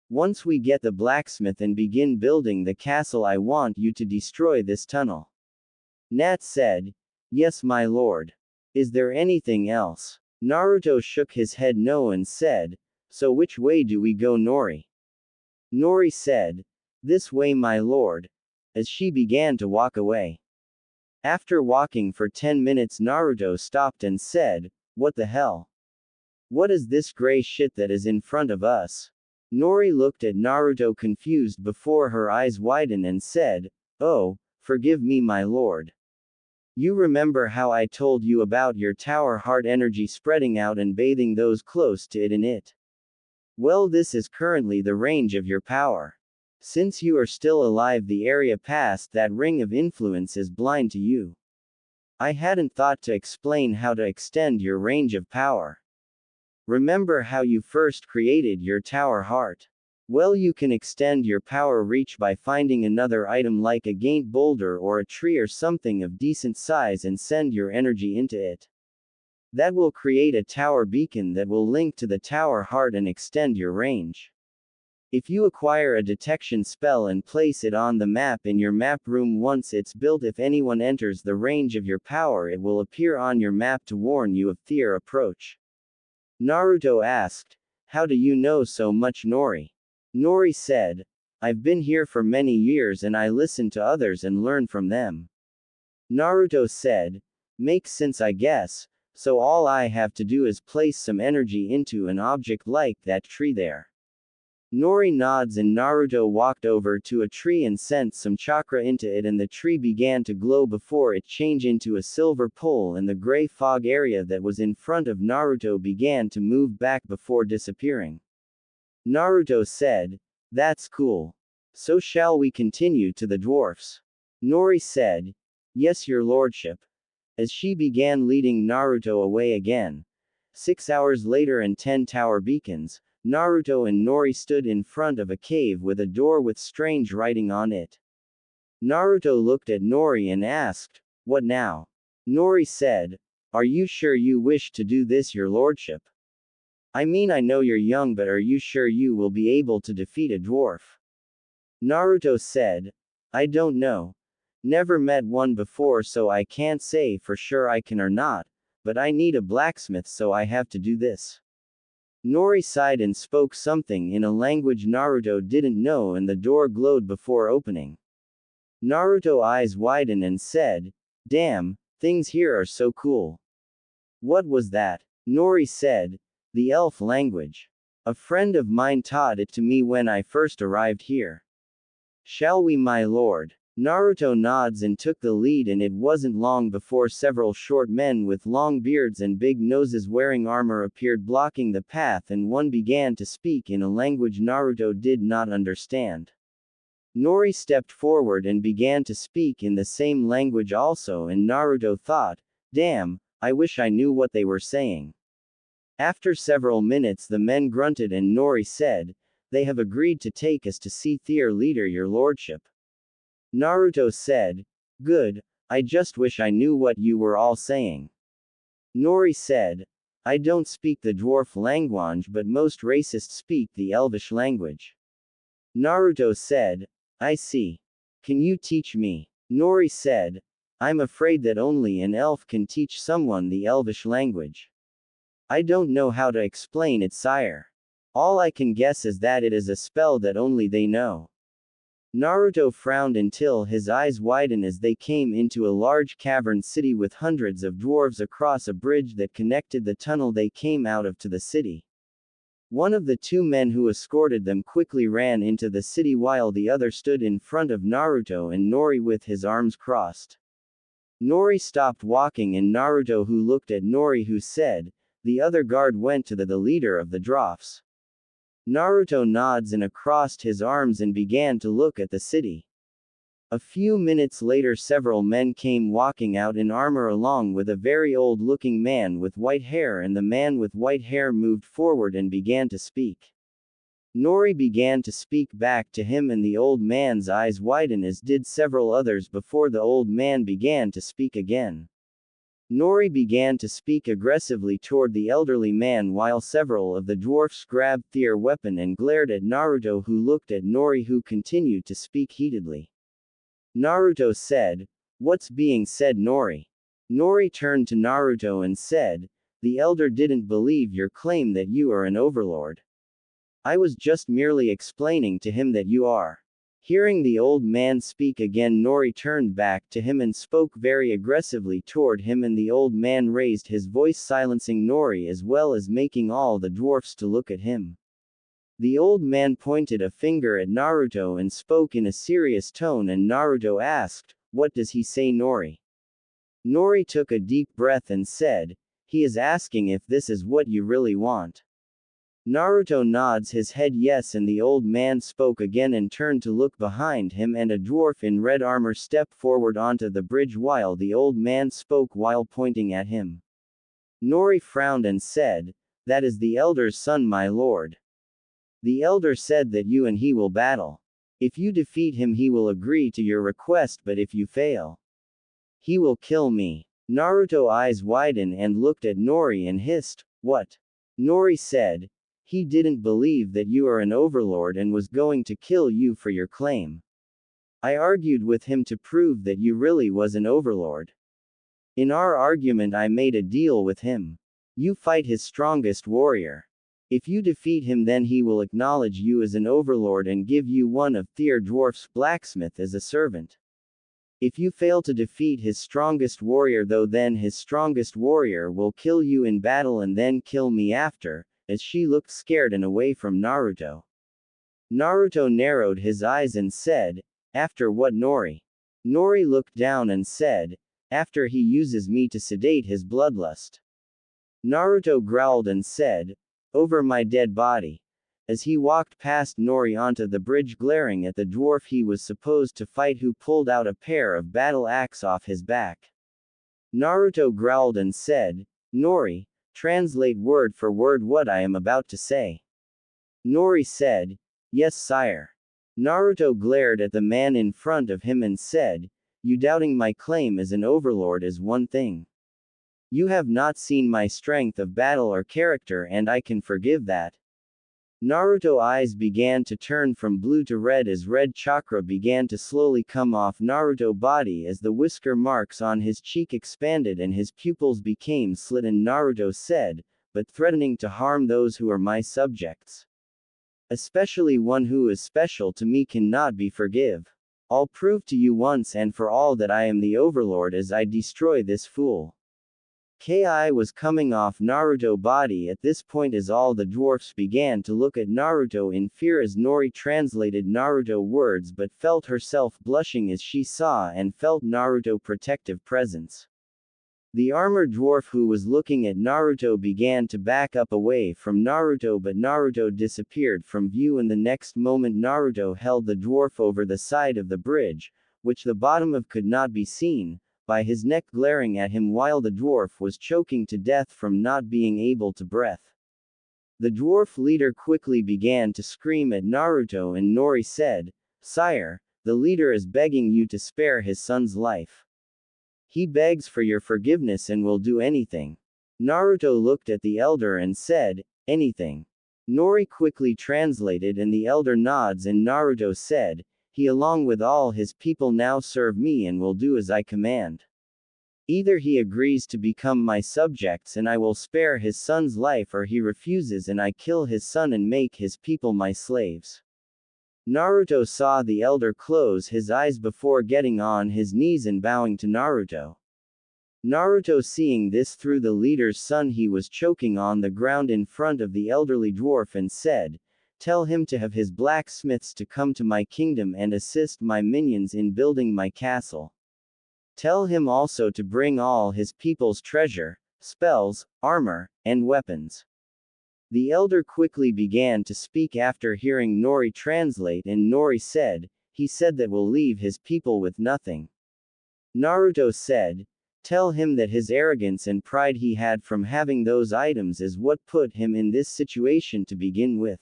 Once we get the blacksmith and begin building the castle, I want you to destroy this tunnel. Nat said, yes, my lord. Is there anything else? Naruto shook his head no and said, so which way do we go, Nori? Nori said, this way, my lord, as she began to walk away. After walking for 10 minutes, Naruto stopped and said, what the hell? What is this gray shit that is in front of us? Nori looked at Naruto confused before her eyes widened and said, oh, forgive me, my lord. You remember how I told you about your tower heart energy spreading out and bathing those close to it in it? Well, this is currently the range of your power. Since you are still alive, the area past that ring of influence is blind to you. I hadn't thought to explain how to extend your range of power. Remember how you first created your tower heart? Well, you can extend your power reach by finding another item like a giant boulder or a tree or something of decent size and send your energy into it. That will create a tower beacon that will link to the tower heart and extend your range. If you acquire a detection spell and place it on the map in your map room once it's built, if anyone enters the range of your power, it will appear on your map to warn you of their approach. Naruto asked, how do you know so much, Nori? Nori said, I've been here for many years and I listen to others and learn from them. Naruto said, makes sense, I guess, so all I have to do is place some energy into an object like that tree there. Nori nods and Naruto walked over to a tree and sent some chakra into it, and the tree began to glow before it changed into a silver pole, and the gray fog area that was in front of Naruto began to move back before disappearing. Naruto said, that's cool. So shall we continue to the dwarfs? Nori said, yes, your lordship. As she began leading Naruto away again. 6 hours later and 10 tower beacons, Naruto and Nori stood in front of a cave with a door with strange writing on it. Naruto looked at Nori and asked, what now? Nori said, are you sure you wish to do this, your lordship? I mean, I know you're young, but are you sure you will be able to defeat a dwarf? Naruto said, I don't know. Never met one before, so I can't say for sure I can or not, but I need a blacksmith, so I have to do this. Nori sighed and spoke something in a language Naruto didn't know, and the door glowed before opening. Naruto's eyes widened and said, damn, things here are so cool. What was that? Nori said, the elf language. A friend of mine taught it to me when I first arrived here. Shall we, my lord? Naruto nods and took the lead, and it wasn't long before several short men with long beards and big noses wearing armor appeared blocking the path, and one began to speak in a language Naruto did not understand. Nori stepped forward and began to speak in the same language also, and Naruto thought, damn, I wish I knew what they were saying. After several minutes the men grunted and Nori said, they have agreed to take us to see their leader, your lordship. Naruto said, good, I just wish I knew what you were all saying. Nori said, I don't speak the dwarf language, but most racists speak the elvish language. Naruto said, I see. Can you teach me? Nori said, I'm afraid that only an elf can teach someone the elvish language. I don't know how to explain it, sire. All I can guess is that it is a spell that only they know. Naruto frowned until his eyes widened as they came into a large cavern city with hundreds of dwarves across a bridge that connected the tunnel they came out of to the city. One of the two men who escorted them quickly ran into the city while the other stood in front of Naruto and Nori with his arms crossed. Nori stopped walking and Naruto who looked at Nori who said, "The other guard went to the leader of the dwarfs." Naruto nods and crossed his arms and began to look at the city. A few minutes later several men came walking out in armor along with a very old-looking man with white hair, and the man with white hair moved forward and began to speak. Nori began to speak back to him and the old man's eyes widened as did several others before the old man began to speak again. Nori began to speak aggressively toward the elderly man while several of the dwarfs grabbed their weapon and glared at Naruto who looked at Nori who continued to speak heatedly. Naruto said, "What's being said, Nori?" Nori turned to Naruto and said, "The elder didn't believe your claim that you are an overlord. I was just merely explaining to him that you are." Hearing the old man speak again, Nori turned back to him and spoke very aggressively toward him, and the old man raised his voice silencing Nori as well as making all the dwarfs to look at him. The old man pointed a finger at Naruto and spoke in a serious tone, and Naruto asked, "What does he say, Nori?" Nori took a deep breath and said, "He is asking if this is what you really want." Naruto nods his head yes, and the old man spoke again and turned to look behind him, and a dwarf in red armor stepped forward onto the bridge while the old man spoke while pointing at him. Nori frowned and said, "That is the elder's son, my lord. The elder said that you and he will battle. If you defeat him he will agree to your request, but if you fail, he will kill me." Naruto's eyes widened and looked at Nori and hissed, "What?" Nori said, "He didn't believe that you are an overlord and was going to kill you for your claim. I argued with him to prove that you really was an overlord. In our argument I made a deal with him. You fight his strongest warrior. If you defeat him then he will acknowledge you as an overlord and give you one of Thier Dwarf's blacksmith as a servant. If you fail to defeat his strongest warrior though, then his strongest warrior will kill you in battle and then kill me after," as she looked scared and away from Naruto. Naruto narrowed his eyes and said, "After what, Nori?" Nori looked down and said, "After he uses me to sedate his bloodlust." Naruto growled and said, "Over my dead body." As he walked past Nori onto the bridge glaring at the dwarf he was supposed to fight who pulled out a pair of battle axe off his back. Naruto growled and said, "Nori, translate word for word what I am about to say." Nori said, "Yes, sire." Naruto glared at the man in front of him and said, "You doubting my claim as an overlord is one thing. You have not seen my strength of battle or character, and I can forgive that." Naruto's eyes began to turn from blue to red as red chakra began to slowly come off Naruto's body as the whisker marks on his cheek expanded and his pupils became slit, and Naruto said, "But threatening to harm those who are my subjects, especially one who is special to me, cannot be forgive. I'll prove to you once and for all that I am the overlord as I destroy this fool." Ki was coming off Naruto's body at this point as all the dwarfs began to look at Naruto in fear as Nori translated Naruto's words but felt herself blushing as she saw and felt Naruto's protective presence. The armored dwarf who was looking at Naruto began to back up away from Naruto, but Naruto disappeared from view, and the next moment Naruto held the dwarf over the side of the bridge, which the bottom of could not be seen, by his neck glaring at him while the dwarf was choking to death from not being able to breathe. The dwarf leader quickly began to scream at Naruto and Nori said, "Sire, the leader is begging you to spare his son's life. He begs for your forgiveness and will do anything." Naruto looked at the elder and said, "Anything?" Nori quickly translated and the elder nods and Naruto said, "He along with all his people now serve me and will do as I command. Either he agrees to become my subjects and I will spare his son's life, or he refuses and I kill his son and make his people my slaves." Naruto saw the elder close his eyes before getting on his knees and bowing to Naruto. Naruto, seeing this through the leader's son, he was choking on the ground in front of the elderly dwarf and said, "Tell him to have his blacksmiths to come to my kingdom and assist my minions in building my castle. Tell him also to bring all his people's treasure, spells, armor, and weapons." The elder quickly began to speak after hearing Nori translate, and Nori said, "He said that will leave his people with nothing." Naruto said, "Tell him that his arrogance and pride he had from having those items is what put him in this situation to begin with.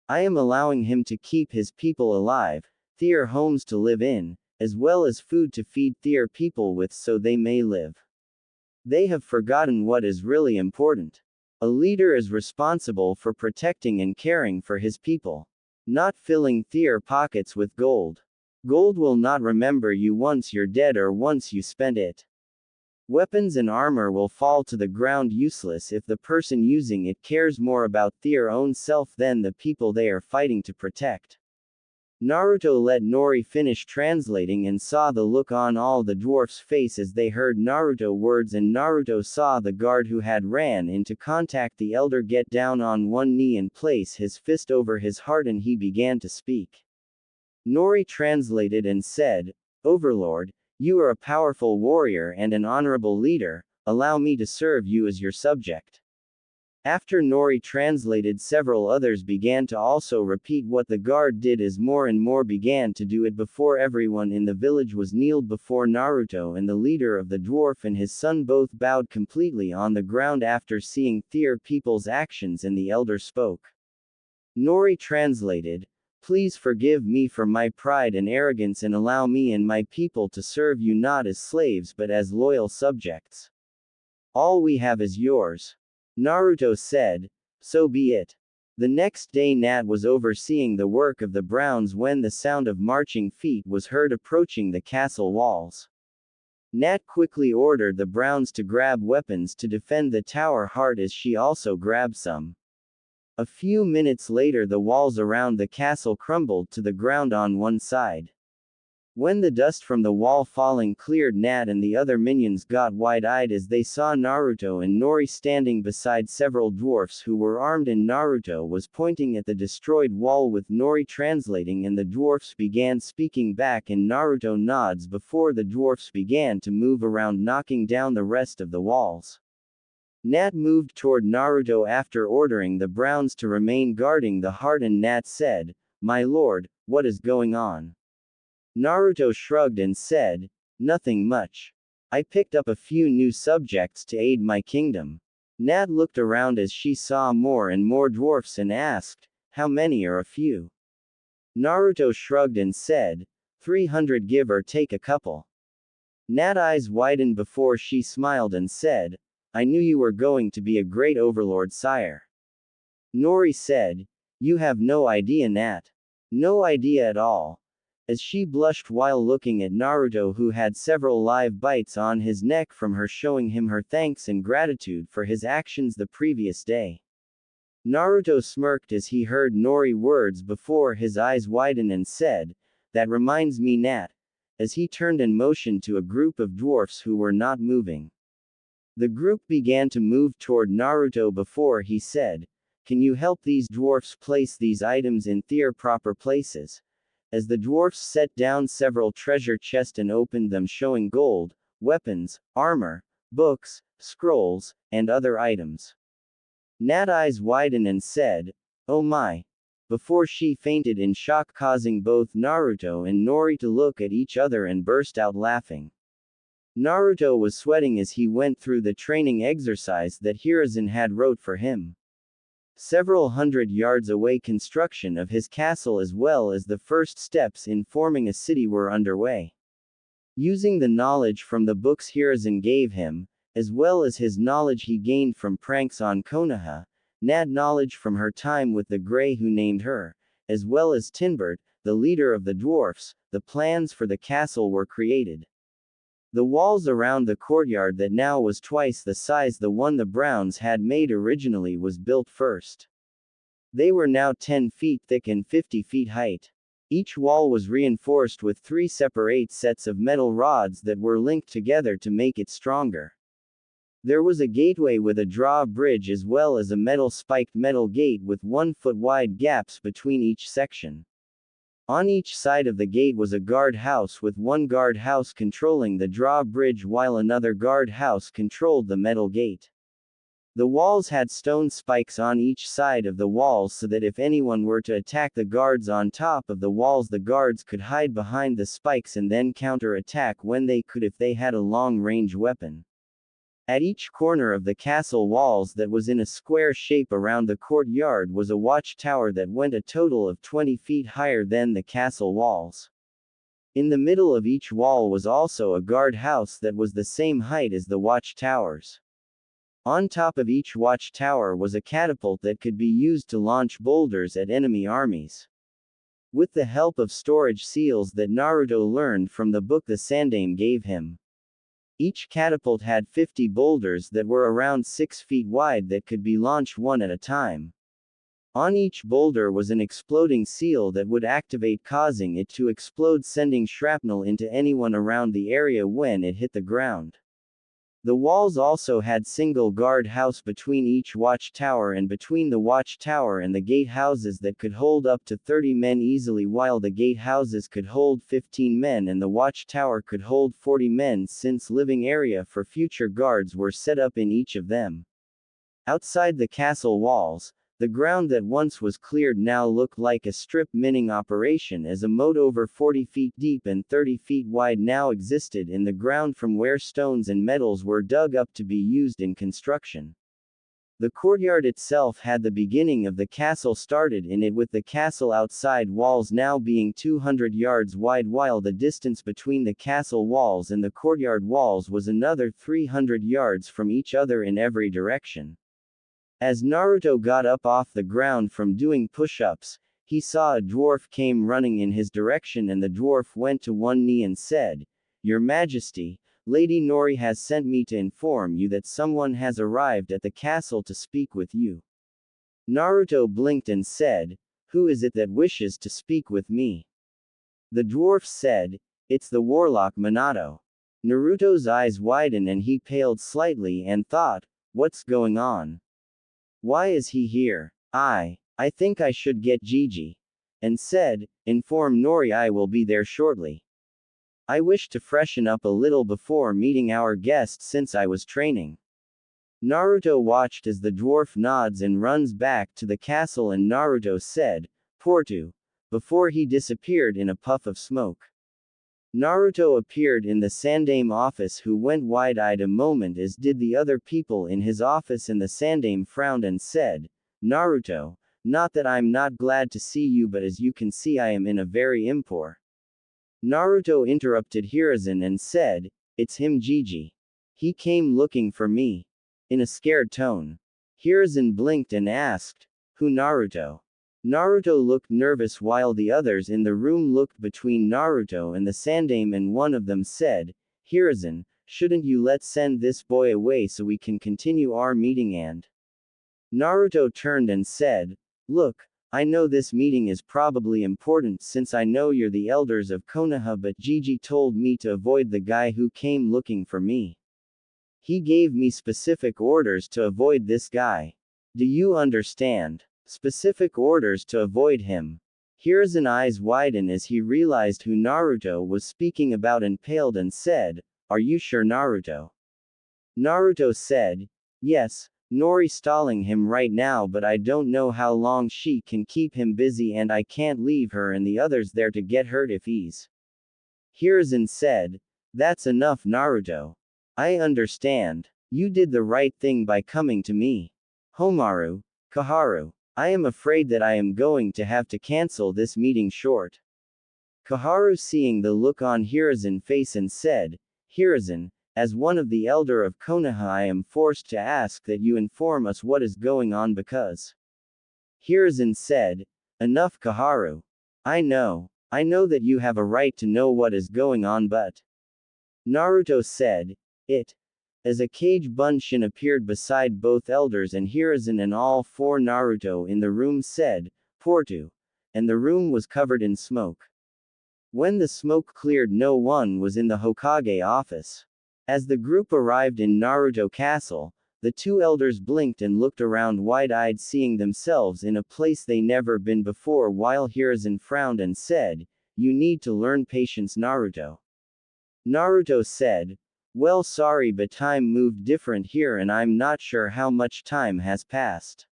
I am allowing him to keep his people alive, their homes to live in, as well as food to feed their people with so they may live. They have forgotten what is really important. A leader is responsible for protecting and caring for his people, not filling their pockets with gold. Gold will not remember you once you're dead or once you spend it. Weapons and armor will fall to the ground useless if the person using it cares more about their own self than the people they are fighting to protect." Naruto let Nori finish translating and saw the look on all the dwarfs' face as they heard Naruto words, and Naruto saw the guard who had ran in to contact the elder get down on one knee and place his fist over his heart, and he began to speak. Nori translated and said, "Overlord, you are a powerful warrior and an honorable leader, allow me to serve you as your subject." After Nori translated, several others began to also repeat what the guard did, as more and more began to do it before everyone in the village was kneeled before Naruto, and the leader of the dwarf and his son both bowed completely on the ground after seeing their people's actions, and the elder spoke. Nori translated, "Please forgive me for my pride and arrogance and allow me and my people to serve you not as slaves but as loyal subjects. All we have is yours." Naruto said, "So be it." The next day Nat was overseeing the work of the Browns when the sound of marching feet was heard approaching the castle walls. Nat quickly ordered the Browns to grab weapons to defend the tower heart, as she also grabbed some. A few minutes later, the walls around the castle crumbled to the ground on one side. When the dust from the wall falling cleared, Nat and the other minions got wide-eyed as they saw Naruto and Nori standing beside several dwarfs who were armed, and Naruto was pointing at the destroyed wall with Nori translating, and the dwarfs began speaking back, and Naruto nods before the dwarfs began to move around, knocking down the rest of the walls. Nat moved toward Naruto after ordering the Browns to remain guarding the heart, and Nat said, "My lord, what is going on?" Naruto shrugged and said, "Nothing much. I picked up a few new subjects to aid my kingdom." Nat looked around as she saw more and more dwarfs and asked, "How many are a few?" Naruto shrugged and said, 300, give or take a couple. Nat's eyes widened before she smiled and said, "I knew you were going to be a great overlord, sire." Nori said, "You have no idea, Nat. No idea at all." As she blushed while looking at Naruto, who had several live bites on his neck from her showing him her thanks and gratitude for his actions the previous day. Naruto smirked as he heard Nori words before his eyes widened and said, "That reminds me, Nat," as he turned and motioned to a group of dwarfs who were not moving. The group began to move toward Naruto before he said, "Can you help these dwarfs place these items in their proper places?" As the dwarfs set down several treasure chests and opened them, showing gold, weapons, armor, books, scrolls, and other items. Nat's eyes widened and said, "Oh my," before she fainted in shock, causing both Naruto and Nori to look at each other and burst out laughing. Naruto was sweating as he went through the training exercise that Hiruzen had wrote for him. Several hundred yards away, construction of his castle as well as the first steps in forming a city were underway. Using the knowledge from the books Hiruzen gave him, as well as his knowledge he gained from pranks on Konoha, Nat knowledge from her time with the Grey who named her, as well as Tinbert, the leader of the dwarfs, the plans for the castle were created. The walls around the courtyard that now was twice the size the one the Browns had made originally was built first. They were now 10 feet thick and 50 feet height. Each wall was reinforced with 3 separate sets of metal rods that were linked together to make it stronger. There was a gateway with a drawbridge as well as a spiked metal gate with 1-foot wide gaps between each section. On each side of the gate was a guard house with one guard house controlling the drawbridge while another guard house controlled the metal gate. The walls had stone spikes on each side of the walls so that if anyone were to attack the guards on top of the walls, the guards could hide behind the spikes and then counter-attack when they could if they had a long-range weapon. At each corner of the castle walls that was in a square shape around the courtyard was a watchtower that went a total of 20 feet higher than the castle walls. In the middle of each wall was also a guard house that was the same height as the watchtowers. On top of each watchtower was a catapult that could be used to launch boulders at enemy armies. With the help of storage seals that Naruto learned from the book the Sandaime gave him. Each catapult had 50 boulders that were around 6 feet wide that could be launched one at a time. On each boulder was an exploding seal that would activate, causing it to explode, sending shrapnel into anyone around the area when it hit the ground. The walls also had single guard house between each watchtower and between the watchtower and the gate houses that could hold up to 30 men easily, while the gate houses could hold 15 men and the watchtower could hold 40 men, since living area for future guards were set up in each of them. Outside the castle walls, the ground that once was cleared now looked like a strip mining operation, as a moat over 40 feet deep and 30 feet wide now existed in the ground from where stones and metals were dug up to be used in construction. The courtyard itself had the beginning of the castle started in it, with the castle outside walls now being 200 yards wide, while the distance between the castle walls and the courtyard walls was another 300 yards from each other in every direction. As Naruto got up off the ground from doing push-ups, he saw a dwarf came running in his direction, and the dwarf went to one knee and said, "Your Majesty, Lady Nori has sent me to inform you that someone has arrived at the castle to speak with you." Naruto blinked and said, "Who is it that wishes to speak with me?" The dwarf said, "It's the warlock Minato." Naruto's eyes widened and he paled slightly and thought, "What's going on? Why is he here?" I think I should get Gigi. And said, "Inform Nori I will be there shortly. I wish to freshen up a little before meeting our guest since I was training." Naruto watched as the dwarf nods and runs back to the castle, and Naruto said, "Portu," before he disappeared in a puff of smoke. Naruto appeared in the Sandaime office, who went wide-eyed a moment, as did the other people in his office, and the Sandaime frowned and said, "Naruto, not that I'm not glad to see you, but as you can see I am in a very impor." Naruto interrupted Hiruzen and said, "It's him, Gigi. He came looking for me." In a scared tone. Hiruzen blinked and asked, "Who, Naruto?" Naruto looked nervous while the others in the room looked between Naruto and the Sandaime, and one of them said, "Hiruzen, shouldn't you send this boy away so we can continue our meeting?" And Naruto turned and said, "Look, I know this meeting is probably important since I know you're the elders of Konoha, but Gigi told me to avoid the guy who came looking for me. He gave me specific orders to avoid this guy. Do you understand? Specific orders to avoid him." Hiruzen's eyes widened as he realized who Naruto was speaking about and paled and said, "Are you sure, Naruto?" Naruto said, "Yes, Nori stalling him right now, but I don't know how long she can keep him busy, and I can't leave her and the others there to get hurt if he's." Hiruzen said, "That's enough, Naruto. I understand. You did the right thing by coming to me. Homaru, Kaharu, I am afraid that I am going to have to cancel this meeting short." Kaharu seeing the look on Hiruzen's face and said, "Hiruzen, as one of the elder of Konoha, I am forced to ask that you inform us what is going on because." Hiruzen said, "Enough, Kaharu. I know that you have a right to know what is going on, but." Naruto said, "It." As a cage bunshin appeared beside both elders and Hiruzen, and all four Naruto in the room said, "Portu." and the room was covered in smoke. When the smoke cleared, no one was in the Hokage office. As the group arrived in Naruto Castle, the two elders blinked and looked around wide-eyed, seeing themselves in a place they never been before, while Hiruzen frowned and said, "You need to learn patience, Naruto." Naruto said, "Well, sorry, but time moved different here and I'm not sure how much time has passed."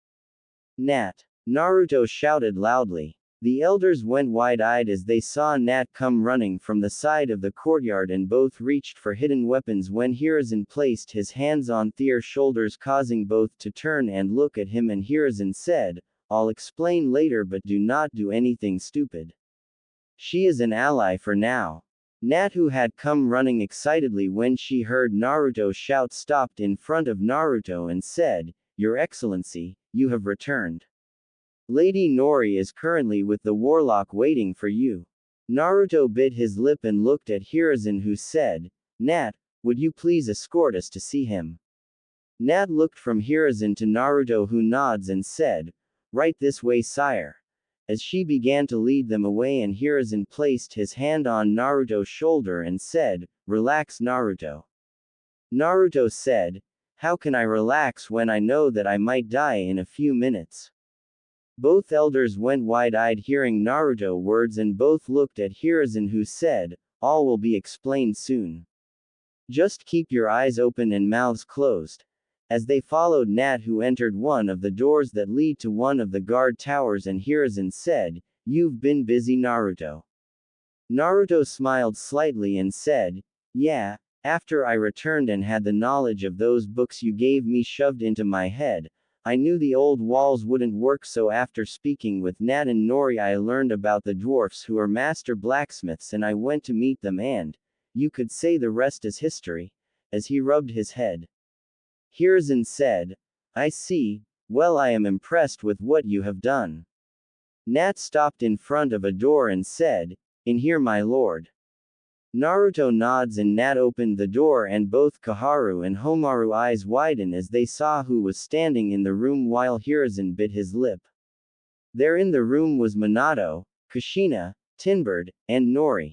Nat! Naruto shouted loudly. The elders went wide-eyed as they saw Nat come running from the side of the courtyard, and both reached for hidden weapons when Hiruzen placed his hands on Their's shoulders, causing both to turn and look at him, and Hiruzen said, "I'll explain later, but do not do anything stupid. She is an ally for now." Nat, who had come running excitedly when she heard Naruto shout, stopped in front of Naruto and said, "Your Excellency, you have returned. Lady Nori is currently with the warlock waiting for you." Naruto bit his lip and looked at Hiruzen, who said, "Nat, would you please escort us to see him?" Nat looked from Hiruzen to Naruto, who nods and said, "Right this way, sire." As she began to lead them away, and Hiruzen placed his hand on Naruto's shoulder and said, "Relax, Naruto." Naruto said, "How can I relax when I know that I might die in a few minutes?" Both elders went wide-eyed hearing Naruto's words, and both looked at Hiruzen, who said, "All will be explained soon. Just keep your eyes open and mouths closed." As they followed Nat, who entered one of the doors that lead to one of the guard towers, and Hiruzen said, "You've been busy, Naruto." Naruto smiled slightly and said, "Yeah, after I returned and had the knowledge of those books you gave me shoved into my head, I knew the old walls wouldn't work, so after speaking with Nat and Nori I learned about the dwarfs who are master blacksmiths, and I went to meet them, and you could say the rest is history," as he rubbed his head. Hiruzen said, "I see, well, I am impressed with what you have done." Nat stopped in front of a door and said, "In here, my lord." Naruto nods and Nat opened the door, and both Koharu and Homaru's eyes widened as they saw who was standing in the room, while Hiruzen bit his lip. There in the room was Minato, Kushina, Tinbird, and Nori.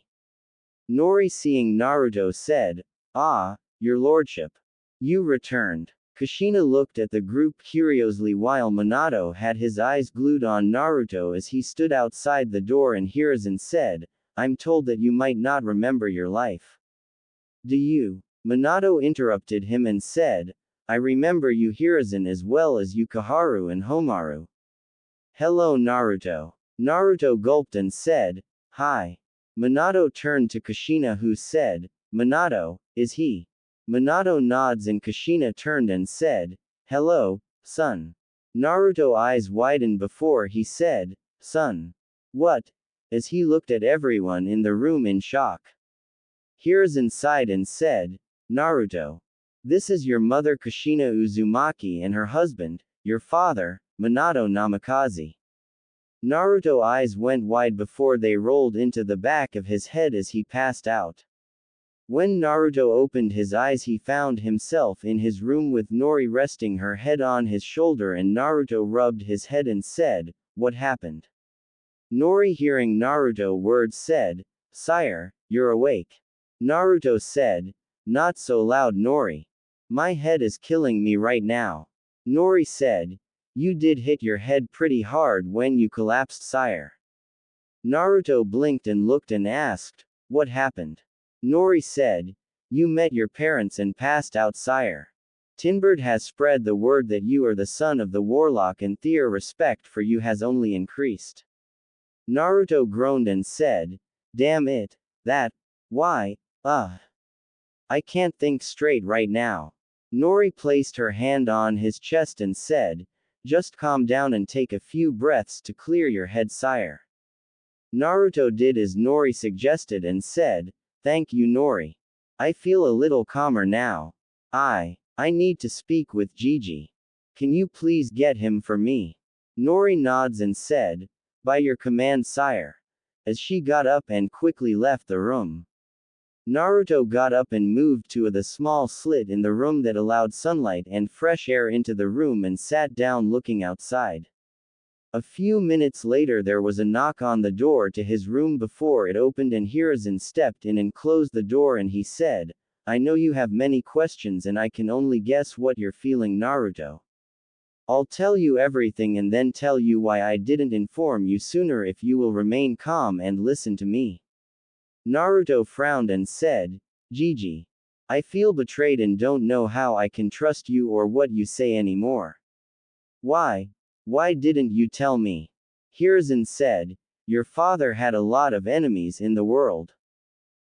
Nori, seeing Naruto, said, "Ah, your lordship. You returned." Kushina looked at the group curiously, while Minato had his eyes glued on Naruto as he stood outside the door, and Hiruzen said, "I'm told that you might not remember your life." "Do you?" Minato interrupted him and said, "I remember you, Hiruzen, as well as you, Koharu and Homaru." "Hello, Naruto." Naruto gulped and said, "Hi." Minato turned to Kushina, who said, "Minato, is he?" Minato nods and Kushina turned and said, "Hello, son." Naruto's eyes widened before he said, "Son. What?" as he looked at everyone in the room in shock. Hiruzen sighed and said, "Naruto. This is your mother Kushina Uzumaki and her husband, your father, Minato Namikaze." Naruto's eyes went wide before they rolled into the back of his head as he passed out. When Naruto opened his eyes, he found himself in his room with Nori resting her head on his shoulder, and Naruto rubbed his head and said, "What happened?" Nori, hearing Naruto's words, said, "Sire, you're awake." Naruto said, "Not so loud, Nori. My head is killing me right now." Nori said, "You did hit your head pretty hard when you collapsed, sire." Naruto blinked and looked and asked, "What happened?" Nori said, "You met your parents and passed out, sire. Tinbird has spread the word that you are the son of the warlock, and Their's respect for you has only increased." Naruto groaned and said, "Damn it. Why? I can't think straight right now." Nori placed her hand on his chest and said, "Just calm down and take a few breaths to clear your head, sire." Naruto did as Nori suggested and said, "Thank you, Nori. I feel a little calmer now. I need to speak with Gigi. Can you please get him for me?" Nori nods and said, "By your command, sire," as she got up and quickly left the room. Naruto got up and moved to the small slit in the room that allowed sunlight and fresh air into the room, and sat down looking outside. A few minutes later there was a knock on the door to his room before it opened and Hiruzen stepped in and closed the door and he said, I know you have many questions and I can only guess what you're feeling, Naruto. I'll tell you everything and then tell you why I didn't inform you sooner if you will remain calm and listen to me. Naruto frowned and said, Gigi. I feel betrayed and don't know how I can trust you or what you say anymore. Why? Why didn't you tell me? Hiruzen said, your father had a lot of enemies in the world.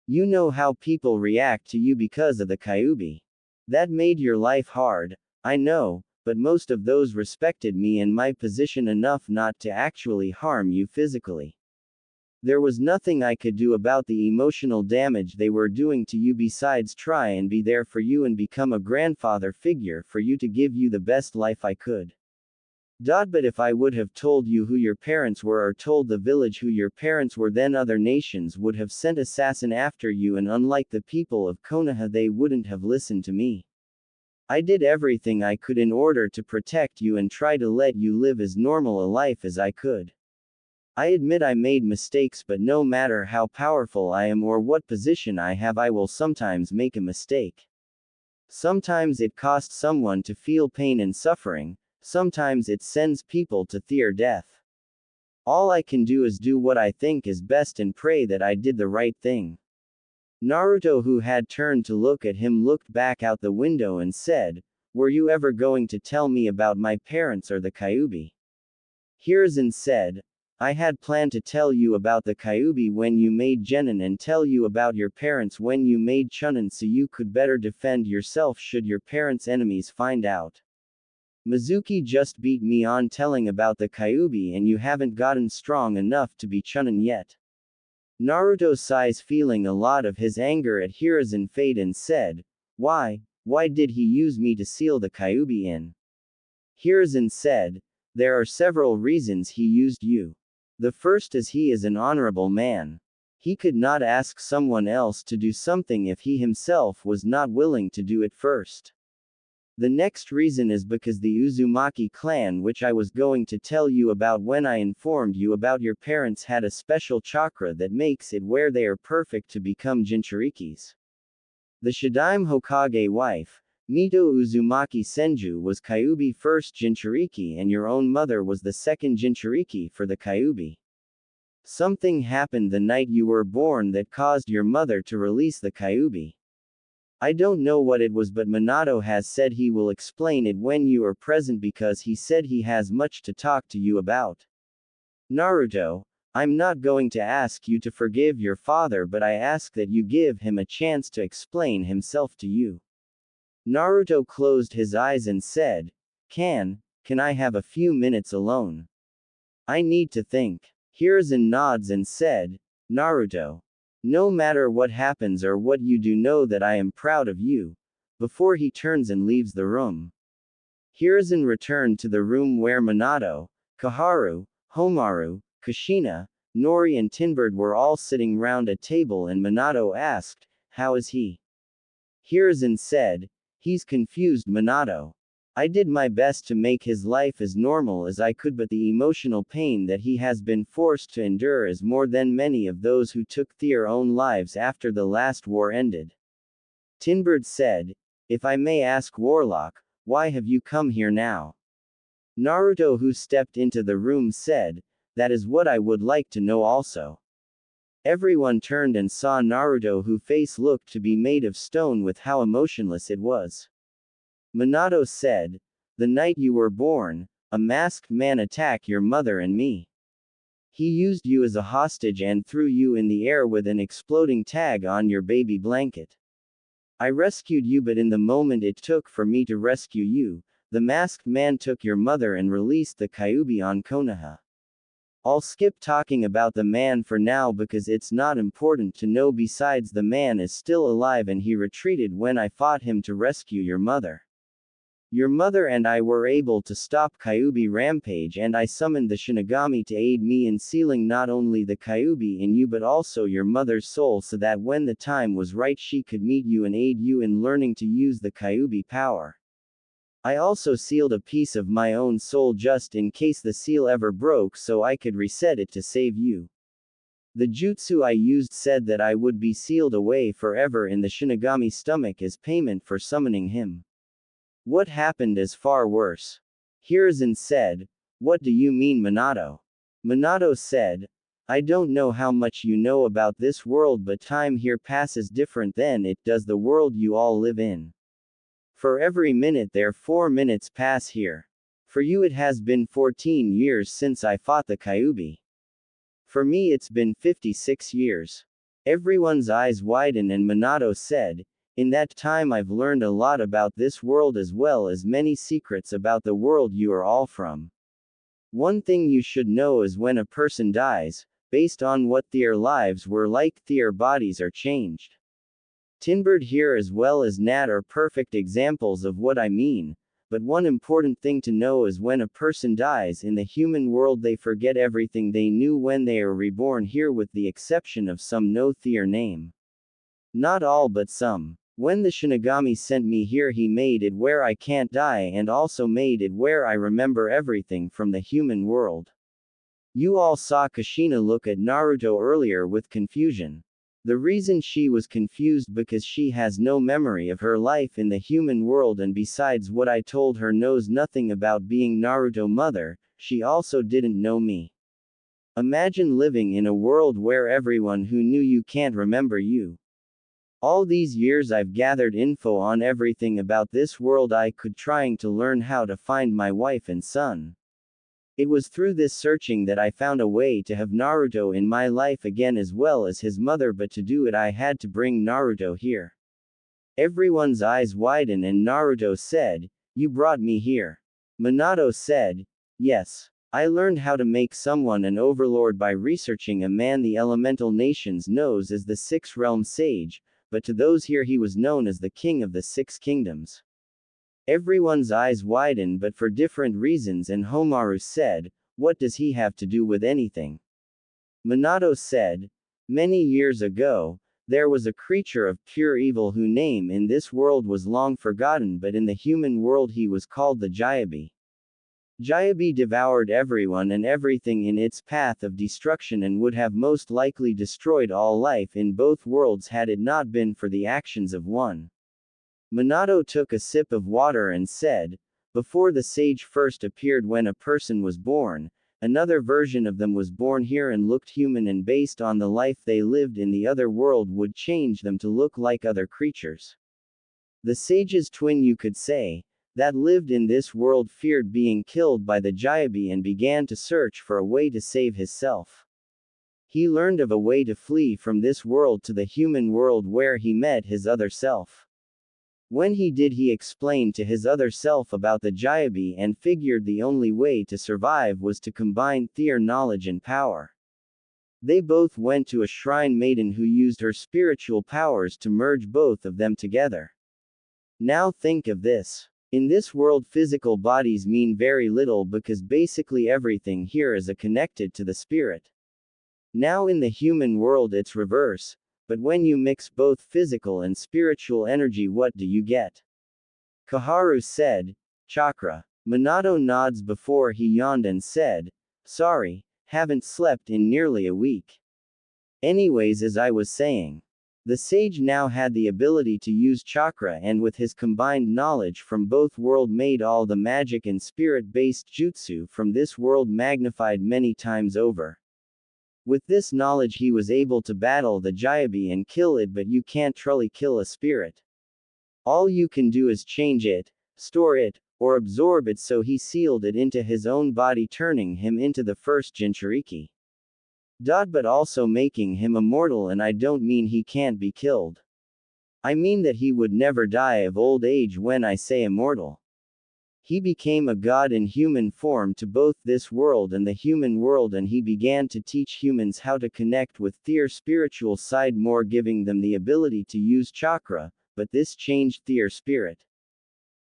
You know how people react to you because of the Kyuubi. That made your life hard, I know, but most of those respected me and my position enough not to actually harm you physically. There was nothing I could do about the emotional damage they were doing to you besides try and be there for you and become a grandfather figure for you to give you the best life I could. But if I would have told you who your parents were or told the village who your parents were, then other nations would have sent assassin after you, and unlike the people of Konoha they wouldn't have listened to me. I did everything I could in order to protect you and try to let you live as normal a life as I could. I admit I made mistakes, but no matter how powerful I am or what position I have, I will sometimes make a mistake. Sometimes it costs someone to feel pain and suffering. Sometimes it sends people to their death. All I can do is do what I think is best and pray that I did the right thing. Naruto, who had turned to look at him, looked back out the window and said, were you ever going to tell me about my parents or the Kyuubi? Hiruzen said, I had planned to tell you about the Kyuubi when you made Genin and tell you about your parents when you made Chunin so you could better defend yourself should your parents' enemies find out. Mizuki just beat me on telling about the Kyuubi and you haven't gotten strong enough to be Chunin yet. Naruto sighs, feeling a lot of his anger at Hiruzen fade, and said, why did he use me to seal the Kyuubi in? Hiruzen said, there are several reasons he used you. The first is he is an honorable man. He could not ask someone else to do something if he himself was not willing to do it first. The next reason is because the Uzumaki clan, which I was going to tell you about when I informed you about your parents, had a special chakra that makes it where they are perfect to become Jinchurikis. The Shadaime Hokage wife, Mito Uzumaki Senju, was Kyuubi first Jinchuriki and your own mother was the second Jinchuriki for the Kyuubi. Something happened the night you were born that caused your mother to release the Kyuubi. I don't know what it was, but Minato has said he will explain it when you are present because he said he has much to talk to you about. Naruto, I'm not going to ask you to forgive your father, but I ask that you give him a chance to explain himself to you. Naruto closed his eyes and said, Can I have a few minutes alone? I need to think. Hiruzen nods and said, Naruto. No matter what happens or what you do, know that I am proud of you, before he turns and leaves the room. Hiruzen returned to the room where Minato, Kaharu, Homaru, Kushina, Nori and Tinbird were all sitting round a table, and Minato asked, how is he? Hiruzen said, he's confused, Minato. I did my best to make his life as normal as I could, but the emotional pain that he has been forced to endure is more than many of those who took their own lives after the last war ended. Tinbird said, if I may ask, Warlock, why have you come here now? Naruto, who stepped into the room, said, that is what I would like to know also. Everyone turned and saw Naruto, whose face looked to be made of stone with how emotionless it was. Minato said, the night you were born, a masked man attacked your mother and me. He used you as a hostage and threw you in the air with an exploding tag on your baby blanket. I rescued you, but in the moment it took for me to rescue you, the masked man took your mother and released the Kyuubi on Konoha. I'll skip talking about the man for now because it's not important to know. Besides, the man is still alive and he retreated when I fought him to rescue your mother. Your mother and I were able to stop Kyuubi rampage, and I summoned the Shinigami to aid me in sealing not only the Kyuubi in you but also your mother's soul, so that when the time was right she could meet you and aid you in learning to use the Kyuubi power. I also sealed a piece of my own soul just in case the seal ever broke so I could reset it to save you. The jutsu I used said that I would be sealed away forever in the Shinigami stomach as payment for summoning him. What happened is far worse. Hiruzen said, "What do you mean, Minato?" Minato said, "I don't know how much you know about this world, but time here passes different than it does the world you all live in. For every minute there 4 minutes pass here. For you it has been 14 years since I fought the Kyuubi. For me it's been 56 years." Everyone's eyes widened and Minato said, "In that time I've learned a lot about this world as well as many secrets about the world you are all from. One thing you should know is when a person dies, based on what their lives were like, their bodies are changed. Tinbird here as well as Nat are perfect examples of what I mean, but one important thing to know is when a person dies in the human world they forget everything they knew when they are reborn here with the exception of some know their name. Not all but some. When the Shinigami sent me here he made it where I can't die and also made it where I remember everything from the human world. You all saw Kushina look at Naruto earlier with confusion. The reason she was confused because she has no memory of her life in the human world and besides what I told her knows nothing about being Naruto mother, she also didn't know me. Imagine living in a world where everyone who knew you can't remember you. All these years I've gathered info on everything about this world I could trying to learn how to find my wife and son. It was through this searching that I found a way to have Naruto in my life again as well as his mother, but to do it I had to bring Naruto here." Everyone's eyes widened and Naruto said, "You brought me here." Minato said, "Yes. I learned how to make someone an overlord by researching a man the elemental nations knows as the Six Realm Sage, but to those here he was known as the King of the Six Kingdoms." Everyone's eyes widened but for different reasons and Homaru said, "What does he have to do with anything?" Minato said, "Many years ago, there was a creature of pure evil whose name in this world was long forgotten but in the human world he was called the Jyabi. Jyabi devoured everyone and everything in its path of destruction and would have most likely destroyed all life in both worlds had it not been for the actions of one." Minato took a sip of water and said, "Before the sage first appeared when a person was born, another version of them was born here and looked human and based on the life they lived in the other world would change them to look like other creatures. The sage's twin you could say, that lived in this world feared being killed by the Jyabi and began to search for a way to save himself. He learned of a way to flee from this world to the human world where he met his other self. When he did he explained to his other self about the Jyabi and figured the only way to survive was to combine their knowledge and power. They both went to a shrine maiden who used her spiritual powers to merge both of them together. Now think of this. In this world physical bodies mean very little because basically everything here is connected to the spirit. Now in the human world it's reverse. But when you mix both physical and spiritual energy what do you get?" Koharu said, "Chakra." Minato nods before he yawned and said, "Sorry, haven't slept in nearly a week. Anyways, as I was saying, the sage now had the ability to use chakra and with his combined knowledge from both worlds made all the magic and spirit-based jutsu from this world magnified many times over. With this knowledge he was able to battle the Jyabi and kill it, but you can't truly kill a spirit. All you can do is change it, store it, or absorb it, so he sealed it into his own body turning him into the first Jinchuriki. But also making him immortal, and I don't mean he can't be killed. I mean that he would never die of old age when I say immortal. He became a god in human form to both this world and the human world, and he began to teach humans how to connect with their spiritual side more, giving them the ability to use chakra, but this changed their spirit.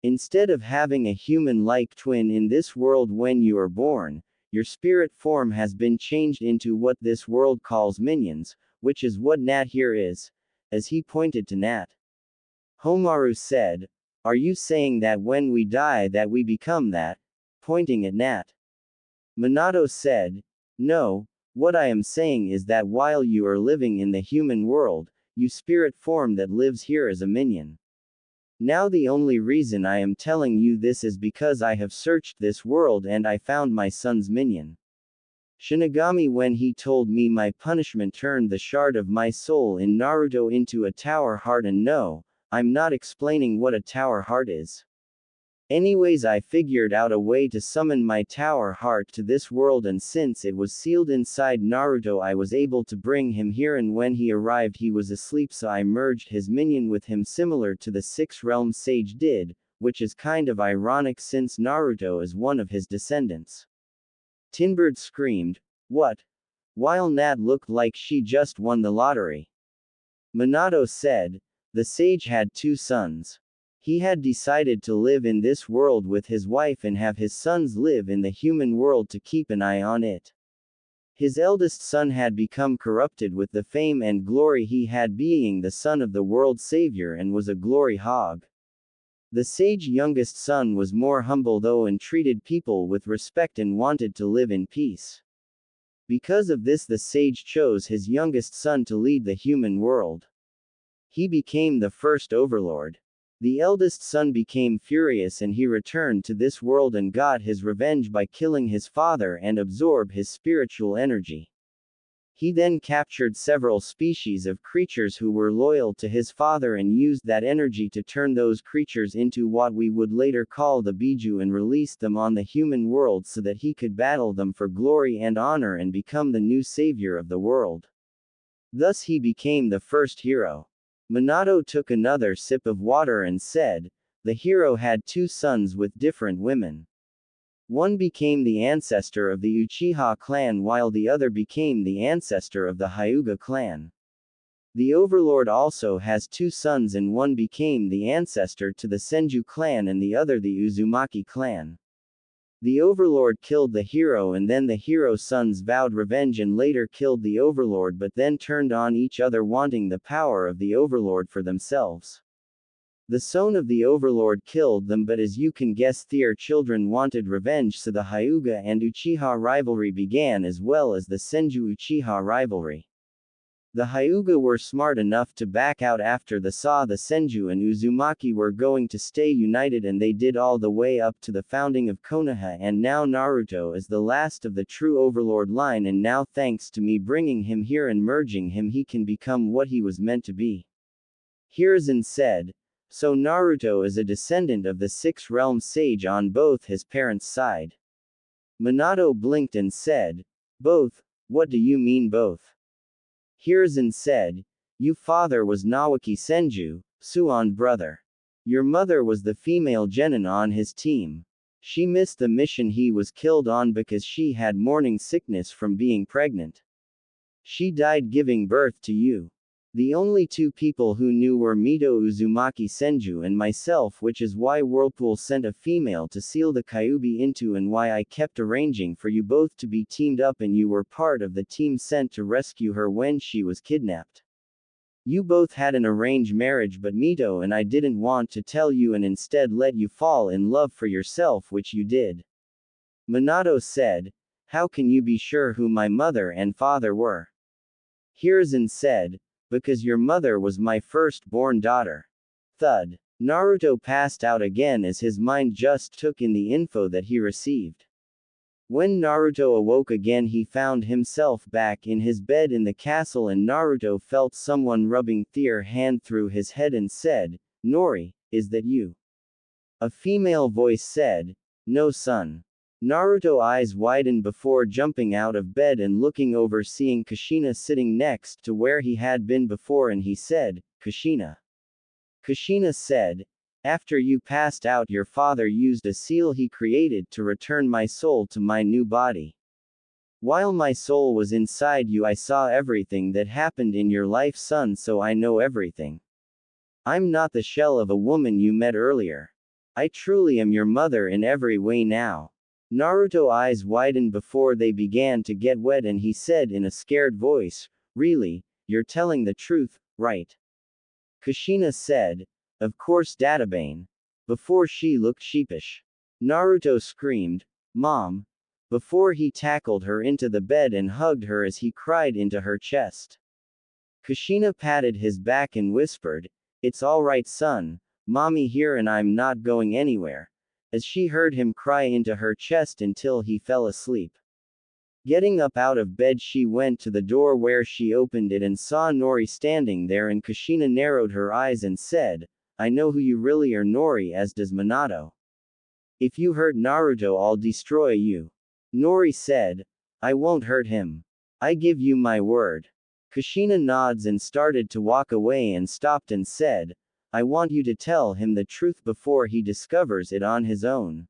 Instead of having a human-like twin in this world when you are born, your spirit form has been changed into what this world calls minions, which is what Nat here is," as he pointed to Nat. Homaru said, Are you saying that when we die that we become that? Pointing at Nat. Minato said, no, what I am saying is that while you are living in the human world, you spirit form that lives here as a minion. Now the only reason I am telling you this is because I have searched this world and I found my son's minion. Shinigami, when he told me my punishment turned the shard of my soul in Naruto into a tower heart, and no, I'm not explaining what a tower heart is. Anyways, I figured out a way to summon my tower heart to this world, and since it was sealed inside Naruto I was able to bring him here, and when he arrived he was asleep, so I merged his minion with him similar to the Six Realms Sage did, which is kind of ironic since Naruto is one of his descendants. Tinbird screamed, what? While Nat looked like she just won the lottery. Minato said, the sage had 2 sons. He had decided to live in this world with his wife and have his sons live in the human world to keep an eye on it. His eldest son had become corrupted with the fame and glory he had being the son of the world savior and was a glory hog. The sage youngest son was more humble though and treated people with respect and wanted to live in peace. Because of this the sage chose his youngest son to lead the human world. He became the first overlord. The eldest son became furious and he returned to this world and got his revenge by killing his father and absorbed his spiritual energy. He then captured several species of creatures who were loyal to his father and used that energy to turn those creatures into what we would later call the Biju and released them on the human world so that he could battle them for glory and honor and become the new savior of the world. Thus he became the first hero. Minato took another sip of water and said, the hero had 2 sons with different women. One became the ancestor of the Uchiha clan while the other became the ancestor of the Hyuga clan. The overlord also has 2 sons and one became the ancestor to the Senju clan and the other the Uzumaki clan. The overlord killed the hero and then the hero's sons vowed revenge and later killed the overlord, but then turned on each other wanting the power of the overlord for themselves. The son of the overlord killed them, but as you can guess their children wanted revenge, so the Hyuga and Uchiha rivalry began as well as the Senju Uchiha rivalry. The Hyuga were smart enough to back out after they saw the Senju and Uzumaki were going to stay united, and they did all the way up to the founding of Konoha, and now Naruto is the last of the true overlord line, and now thanks to me bringing him here and merging him he can become what he was meant to be. Hiruzen said, so Naruto is a descendant of the 6 Realms Sage on both his parents' side. Minato blinked and said, both? What do you mean both? Hiruzen said, your father was Nawaki Senju, Suon brother. Your mother was the female genin on his team. She missed the mission he was killed on because she had morning sickness from being pregnant. She died giving birth to you. The only 2 people who knew were Mito Uzumaki Senju and myself, which is why Whirlpool sent a female to seal the Kyuubi into and why I kept arranging for you both to be teamed up and you were part of the team sent to rescue her when she was kidnapped. You both had an arranged marriage, but Mito and I didn't want to tell you and instead let you fall in love for yourself, which you did. Minato said, how can you be sure who my mother and father were? Hiruzen said, because your mother was my firstborn daughter. Thud. Naruto passed out again as his mind just took in the info that he received. When Naruto awoke again he found himself back in his bed in the castle, and Naruto felt someone rubbing their hand through his head and said, Nori, is that you? A female voice said, no son. Naruto eyes widened before jumping out of bed and looking over, seeing Kushina sitting next to where he had been before, and he said, Kushina. Kushina said, after you passed out your father used a seal he created to return my soul to my new body. While my soul was inside you I saw everything that happened in your life, son, so I know everything. I'm not the shell of a woman you met earlier. I truly am your mother in every way now. Naruto eyes widened before they began to get wet and he said in a scared voice, really, you're telling the truth, right? Kushina said, of course Databane. before she looked sheepish. Naruto screamed, "Mom!" before he tackled her into the bed and hugged her as he cried into her chest. Kushina patted his back and whispered, "It's alright son, mommy here and I'm not going anywhere," as she heard him cry into her chest until he fell asleep. Getting up out of bed, she went to the door where she opened it and saw Nori standing there, and Kushina narrowed her eyes and said, "I know who you really are, Nori, as does Minato. If you hurt Naruto, I'll destroy you." Nori said, "I won't hurt him. I give you my word." Kushina nods and started to walk away and stopped and said, "I want you to tell him the truth before he discovers it on his own.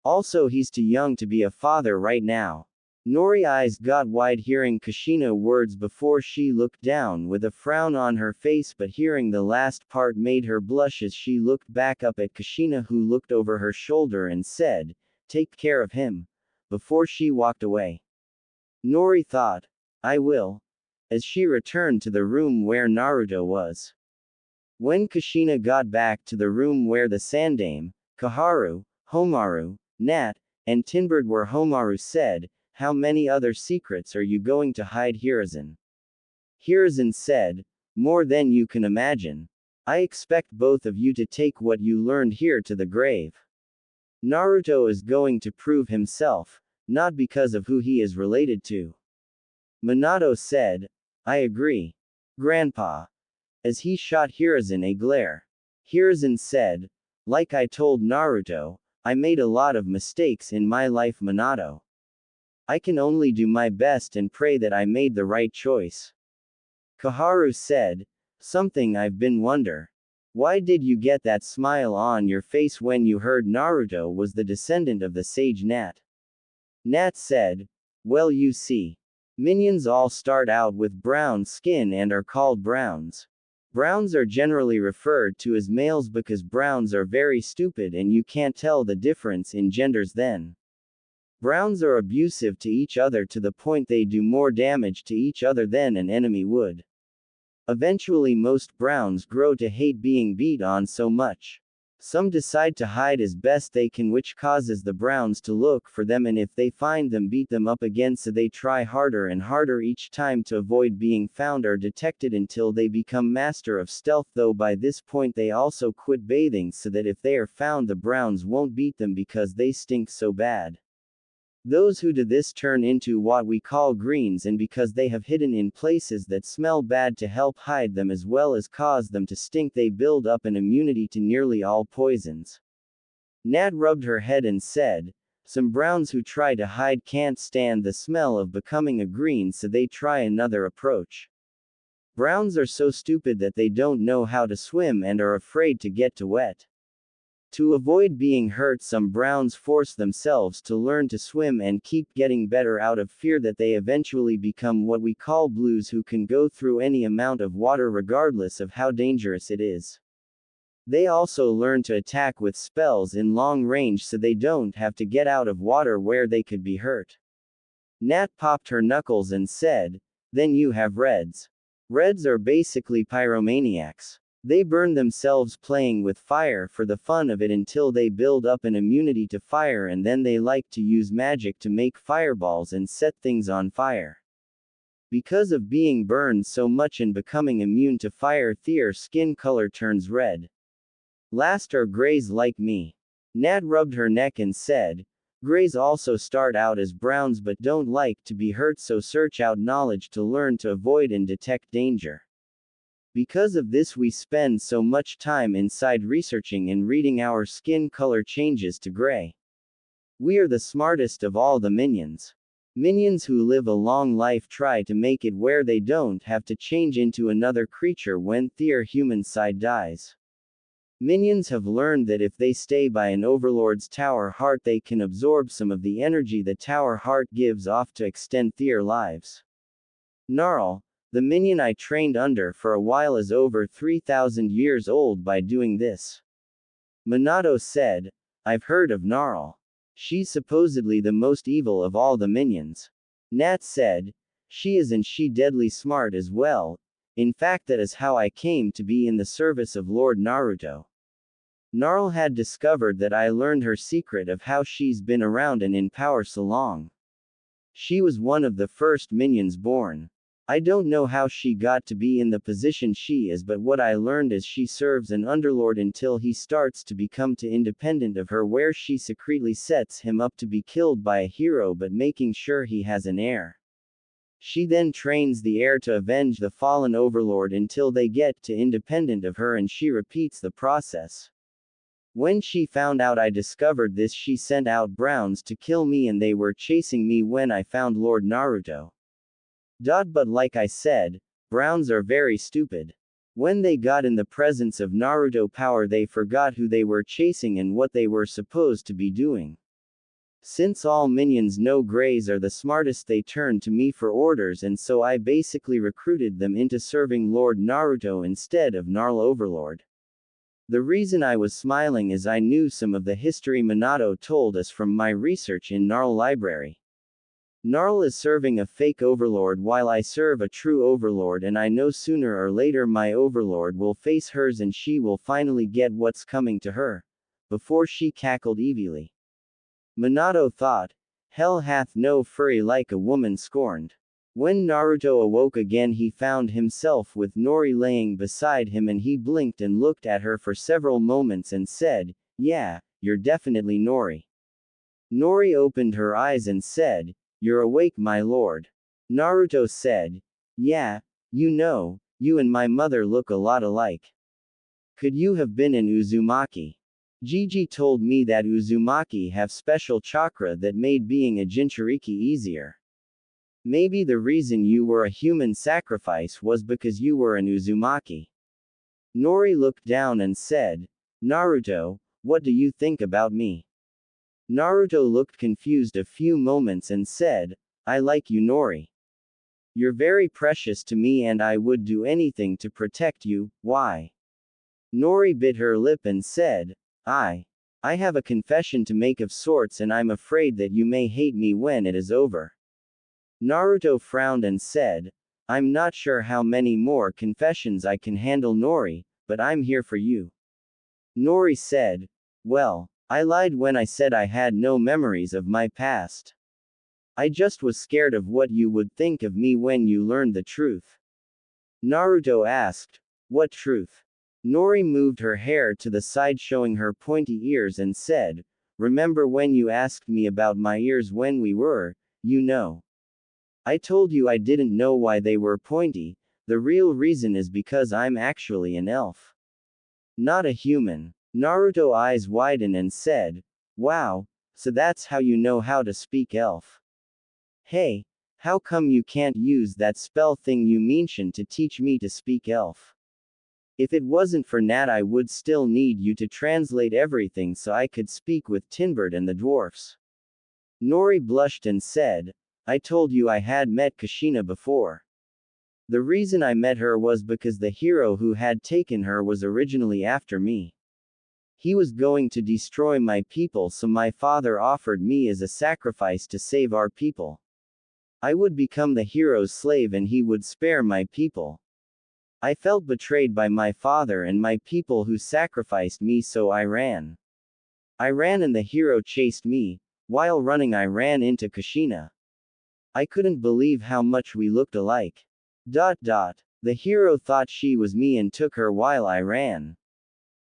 Also, he's too young to be a father right now." Nori's eyes got wide hearing Kushina's words before she looked down with a frown on her face, but hearing the last part made her blush as she looked back up at Kushina, who looked over her shoulder and said, "Take care of him," before she walked away. Nori thought, "I will," as she returned to the room where Naruto was. When Kushina got back to the room where the Sandaime, Koharu, Homaru, Nat, and Tinbird were, Homaru said, "How many other secrets are you going to hide, Hiruzen?" Hiruzen said, "More than you can imagine. I expect both of you to take what you learned here to the grave. Naruto is going to prove himself, not because of who he is related to." Minato said, "I agree, Grandpa," as he shot Hiruzen a glare. Hiruzen said, "Like I told Naruto, I made a lot of mistakes in my life, Minato. I can only do my best and pray that I made the right choice." Koharu said, "Something I've been wonder. Why did you get that smile on your face when you heard Naruto was the descendant of the sage Nat?" Nat said, "Well, you see. Minions all start out with brown skin and are called browns. Browns are generally referred to as males because browns are very stupid and you can't tell the difference in genders then. Browns are abusive to each other to the point they do more damage to each other than an enemy would. Eventually most browns grow to hate being beat on so much. Some decide to hide as best they can, which causes the browns to look for them, and if they find them, beat them up again, so they try harder and harder each time to avoid being found or detected until they become master of stealth, though by this point they also quit bathing so that if they are found the browns won't beat them because they stink so bad. Those who do this turn into what we call greens, and because they have hidden in places that smell bad to help hide them as well as cause them to stink, they build up an immunity to nearly all poisons. Nat rubbed her head and said, "Some browns who try to hide can't stand the smell of becoming a green, so they try another approach. Browns are so stupid that they don't know how to swim and are afraid to get too wet. To avoid being hurt, some browns force themselves to learn to swim and keep getting better out of fear that they eventually become what we call blues, who can go through any amount of water regardless of how dangerous it is. They also learn to attack with spells in long range so they don't have to get out of water where they could be hurt." Nat popped her knuckles and said, "Then you have reds. Reds are basically pyromaniacs. They burn themselves playing with fire for the fun of it until they build up an immunity to fire, and then they like to use magic to make fireballs and set things on fire. Because of being burned so much and becoming immune to fire, their skin color turns red. Last are grays like me." Nat rubbed her neck and said, "Grays also start out as browns but don't like to be hurt, so search out knowledge to learn to avoid and detect danger. Because of this we spend so much time inside researching and reading our skin color changes to gray. We are the smartest of all the minions. Minions who live a long life try to make it where they don't have to change into another creature when their human side dies. Minions have learned that if they stay by an overlord's tower heart, they can absorb some of the energy the tower heart gives off to extend their lives. Gnarl, the minion I trained under for a while, is over 3,000 years old by doing this." Minato said, "I've heard of Gnarl. She's supposedly the most evil of all the minions." Nat said, "She is, and she deadly smart as well. In fact, that is how I came to be in the service of Lord Naruto." Gnarl had discovered that I learned her secret of how she's been around and in power so long. She was one of the first minions born. I don't know how she got to be in the position she is, but what I learned is she serves an underlord until he starts to become too independent of her, where she secretly sets him up to be killed by a hero but making sure he has an heir. She then trains the heir to avenge the fallen overlord until they get to independent of her, and she repeats the process. When she found out I discovered this, she sent out Browns to kill me, and they were chasing me when I found Lord Naruto. But like I said, Browns are very stupid. When they got in the presence of Naruto power, they forgot who they were chasing and what they were supposed to be doing. Since all minions know Greys are the smartest, they turned to me for orders, and so I basically recruited them into serving Lord Naruto instead of Gnarl Overlord. The reason I was smiling is I knew some of the history Minato told us from my research in Gnarl Library. Gnarl is serving a fake overlord while I serve a true overlord, and I know sooner or later my overlord will face hers and she will finally get what's coming to her. Before she cackled evilly. Minato thought, hell hath no fury like a woman scorned. When Naruto awoke again, he found himself with Nori laying beside him, and he blinked and looked at her for several moments and said, "Yeah, you're definitely Nori." Nori opened her eyes and said, "You're awake, my lord." Naruto said, "Yeah, you and my mother look a lot alike. Could you have been an Uzumaki? Gigi told me that Uzumaki have special chakra that made being a Jinchuriki easier. Maybe the reason you were a human sacrifice was because you were an Uzumaki." Nori looked down and said, "Naruto, what do you think about me?" Naruto looked confused a few moments and said, "I like you, Nori. You're very precious to me and I would do anything to protect you. Why?" Nori bit her lip and said, I have a confession to make of sorts, and I'm afraid that you may hate me when it is over." Naruto frowned and said, "I'm not sure how many more confessions I can handle, Nori, but I'm here for you." Nori said, "Well, I lied when I said I had no memories of my past. I just was scared of what you would think of me when you learned the truth." Naruto asked, "What truth?" Nori moved her hair to the side, showing her pointy ears, and said, "Remember when you asked me about my ears when we were, I told you I didn't know why they were pointy. The real reason is because I'm actually an elf. Not a human." Naruto's eyes widened and said, "Wow, so that's how you know how to speak elf. Hey, how come you can't use that spell thing you mentioned to teach me to speak elf? If it wasn't for Nat, I would still need you to translate everything so I could speak with Tinbert and the dwarfs." Nori blushed and said, "I told you I had met Kushina before. The reason I met her was because the hero who had taken her was originally after me. He was going to destroy my people, so my father offered me as a sacrifice to save our people. I would become the hero's slave and he would spare my people. I felt betrayed by my father and my people who sacrificed me, so I ran. And the hero chased me. While running, I ran into Kushina. I couldn't believe how much we looked alike. The hero thought she was me and took her while I ran.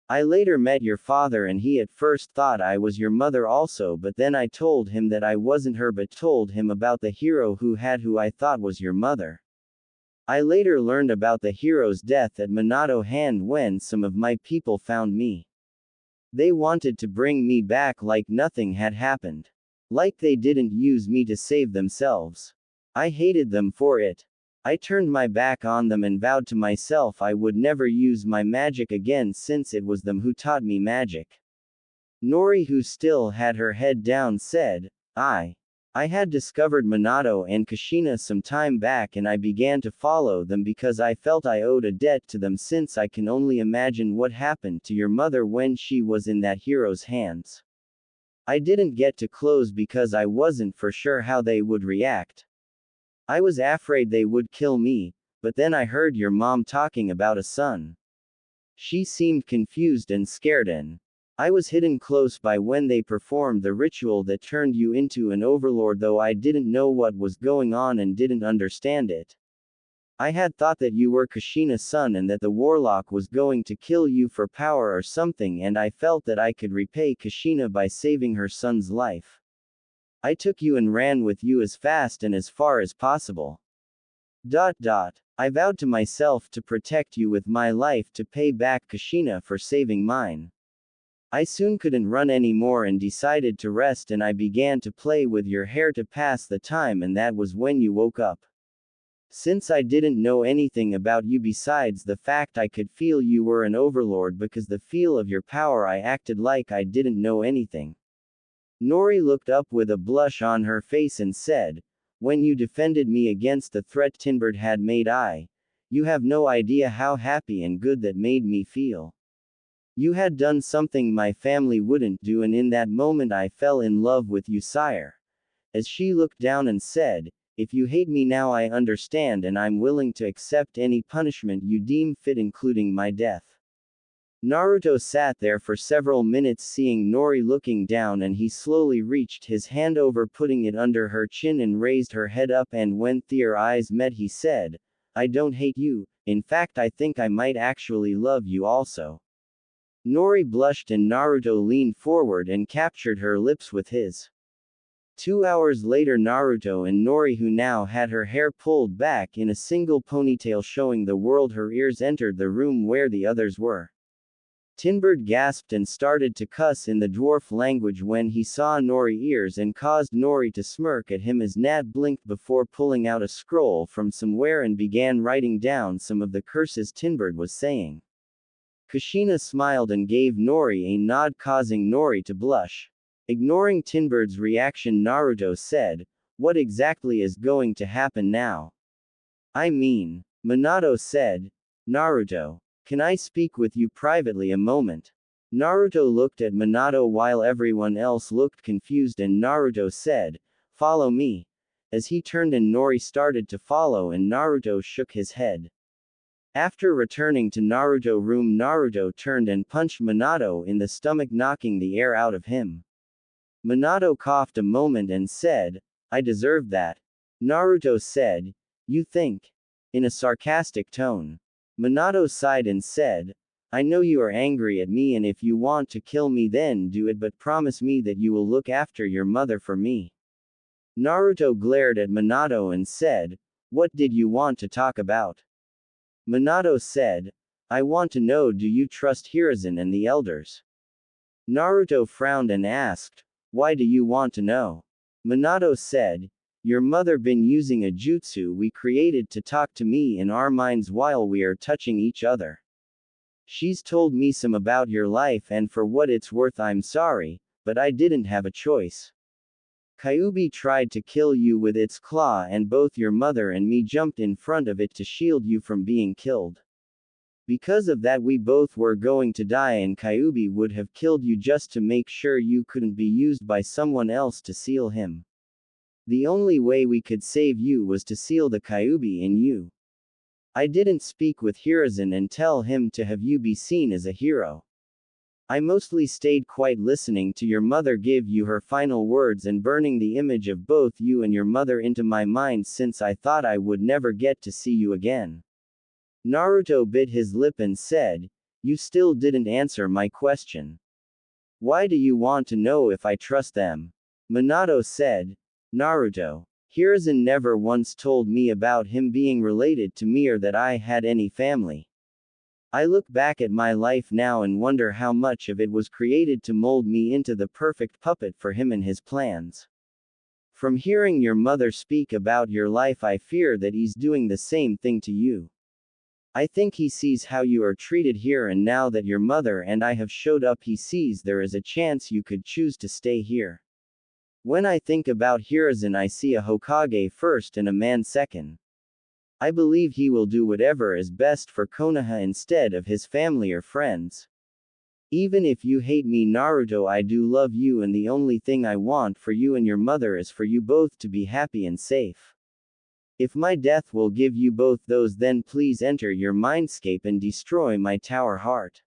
I later met your father and he at first thought I was your mother also, but then I told him that I wasn't her, but told him about the hero who I thought was your mother. I later learned about the hero's death at Minato hand when some of my people found me. They wanted to bring me back like nothing had happened. Like they didn't use me to save themselves. I hated them for it. I turned my back on them and vowed to myself I would never use my magic again, since it was them who taught me magic." Nori, who still had her head down, said, I had discovered Minato and Kushina some time back and I began to follow them because I felt I owed a debt to them, since I can only imagine what happened to your mother when she was in that hero's hands. I didn't get too close because I wasn't for sure how they would react. I was afraid they would kill me, but then I heard your mom talking about a son. She seemed confused and scared, and I was hidden close by when they performed the ritual that turned you into an overlord, though I didn't know what was going on and didn't understand it. I had thought that you were Kushina's son and that the warlock was going to kill you for power or something, and I felt that I could repay Kushina by saving her son's life. I took you and ran with you as fast and as far as possible. I vowed to myself to protect you with my life to pay back Kushina for saving mine. I soon couldn't run anymore and decided to rest, and I began to play with your hair to pass the time, and that was when you woke up. Since I didn't know anything about you besides the fact I could feel you were an overlord because the feel of your power, I acted like I didn't know anything. Nori looked up with a blush on her face and said, "When you defended me against the threat Tinbird had made, you have no idea how happy and good that made me feel. You had done something my family wouldn't do, and in that moment I fell in love with you, sire." As she looked down and said, "If you hate me now, I understand, and I'm willing to accept any punishment you deem fit, including my death." Naruto sat there for several minutes seeing Nori looking down, and he slowly reached his hand over, putting it under her chin, and raised her head up, and when their eyes met he said, "I don't hate you, in fact I think I might actually love you also." Nori blushed and Naruto leaned forward and captured her lips with his. 2 hours later, Naruto and Nori, who now had her hair pulled back in a single ponytail showing the world her ears, entered the room where the others were. Tinbird gasped and started to cuss in the dwarf language when he saw Nori ears and caused Nori to smirk at him as Nat blinked before pulling out a scroll from somewhere and began writing down some of the curses Tinbird was saying. Kushina smiled and gave Nori a nod, causing Nori to blush. Ignoring Tinbird's reaction, Naruto said, "What exactly is going to happen now?" "I mean," Minato said. "Naruto, can I speak with you privately a moment?" Naruto looked at Minato while everyone else looked confused, and Naruto said, "Follow me." As he turned and Nori started to follow, and Naruto shook his head. After returning to Naruto's room, Naruto turned and punched Minato in the stomach, knocking the air out of him. Minato coughed a moment and said, "I deserved that." Naruto said, "You think?" in a sarcastic tone. Minato sighed and said, "I know you are angry at me, and if you want to kill me then do it, but promise me that you will look after your mother for me." Naruto glared at Minato and said, "What did you want to talk about?" Minato said, "I want to know, do you trust Hiruzen and the elders?" Naruto frowned and asked, "Why do you want to know?" Minato said, "Your mother been using a jutsu we created to talk to me in our minds while we are touching each other. She's told me some about your life, and for what it's worth I'm sorry, but I didn't have a choice. Kyuubi tried to kill you with its claw, and both your mother and me jumped in front of it to shield you from being killed. Because of that we both were going to die, and Kyuubi would have killed you just to make sure you couldn't be used by someone else to seal him. The only way we could save you was to seal the Kyuubi in you. I didn't speak with Hiruzen and tell him to have you be seen as a hero. I mostly stayed quiet, listening to your mother give you her final words and burning the image of both you and your mother into my mind, since I thought I would never get to see you again." Naruto bit his lip and said, "You still didn't answer my question. Why do you want to know if I trust them?" Minato said, "Naruto, Hiruzen never once told me about him being related to me or that I had any family. I look back at my life now and wonder how much of it was created to mold me into the perfect puppet for him and his plans. From hearing your mother speak about your life, I fear that he's doing the same thing to you. I think he sees how you are treated here, and now that your mother and I have showed up, he sees there is a chance you could choose to stay here. When I think about Hiruzen, I see a Hokage first and a man second. I believe he will do whatever is best for Konoha instead of his family or friends. Even if you hate me, Naruto, I do love you, and the only thing I want for you and your mother is for you both to be happy and safe. If my death will give you both those, then please enter your mindscape and destroy my tower heart."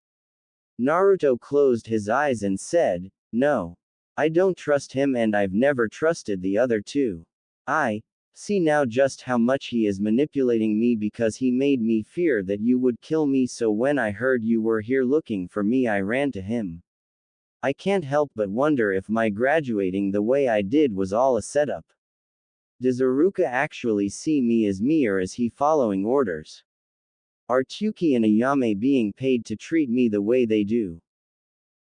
Naruto closed his eyes and said, "No. I don't trust him and I've never trusted the other two. I see now just how much he is manipulating me because he made me fear that you would kill me, so when I heard you were here looking for me I ran to him. I can't help but wonder if my graduating the way I did was all a setup. Does Iruka actually see me or is he following orders? Are Tuki and Ayame being paid to treat me the way they do?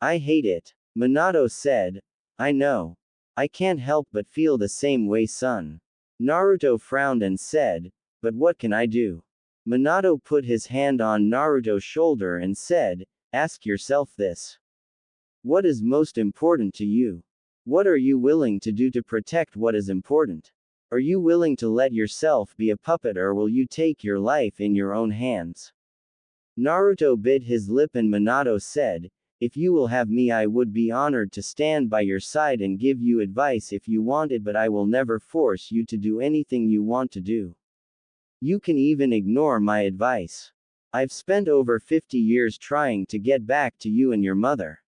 I hate it." Minato said. "I know. I can't help but feel the same way, son." Naruto frowned and said, "But what can I do?" Minato put his hand on Naruto's shoulder and said, "Ask yourself this. What is most important to you? What are you willing to do to protect what is important? Are you willing to let yourself be a puppet, or will you take your life in your own hands?" Naruto bit his lip and Minato said, "If you will have me, I would be honored to stand by your side and give you advice if you want it, but I will never force you to do anything you want to do. You can even ignore my advice. I've spent over 50 years trying to get back to you and your mother.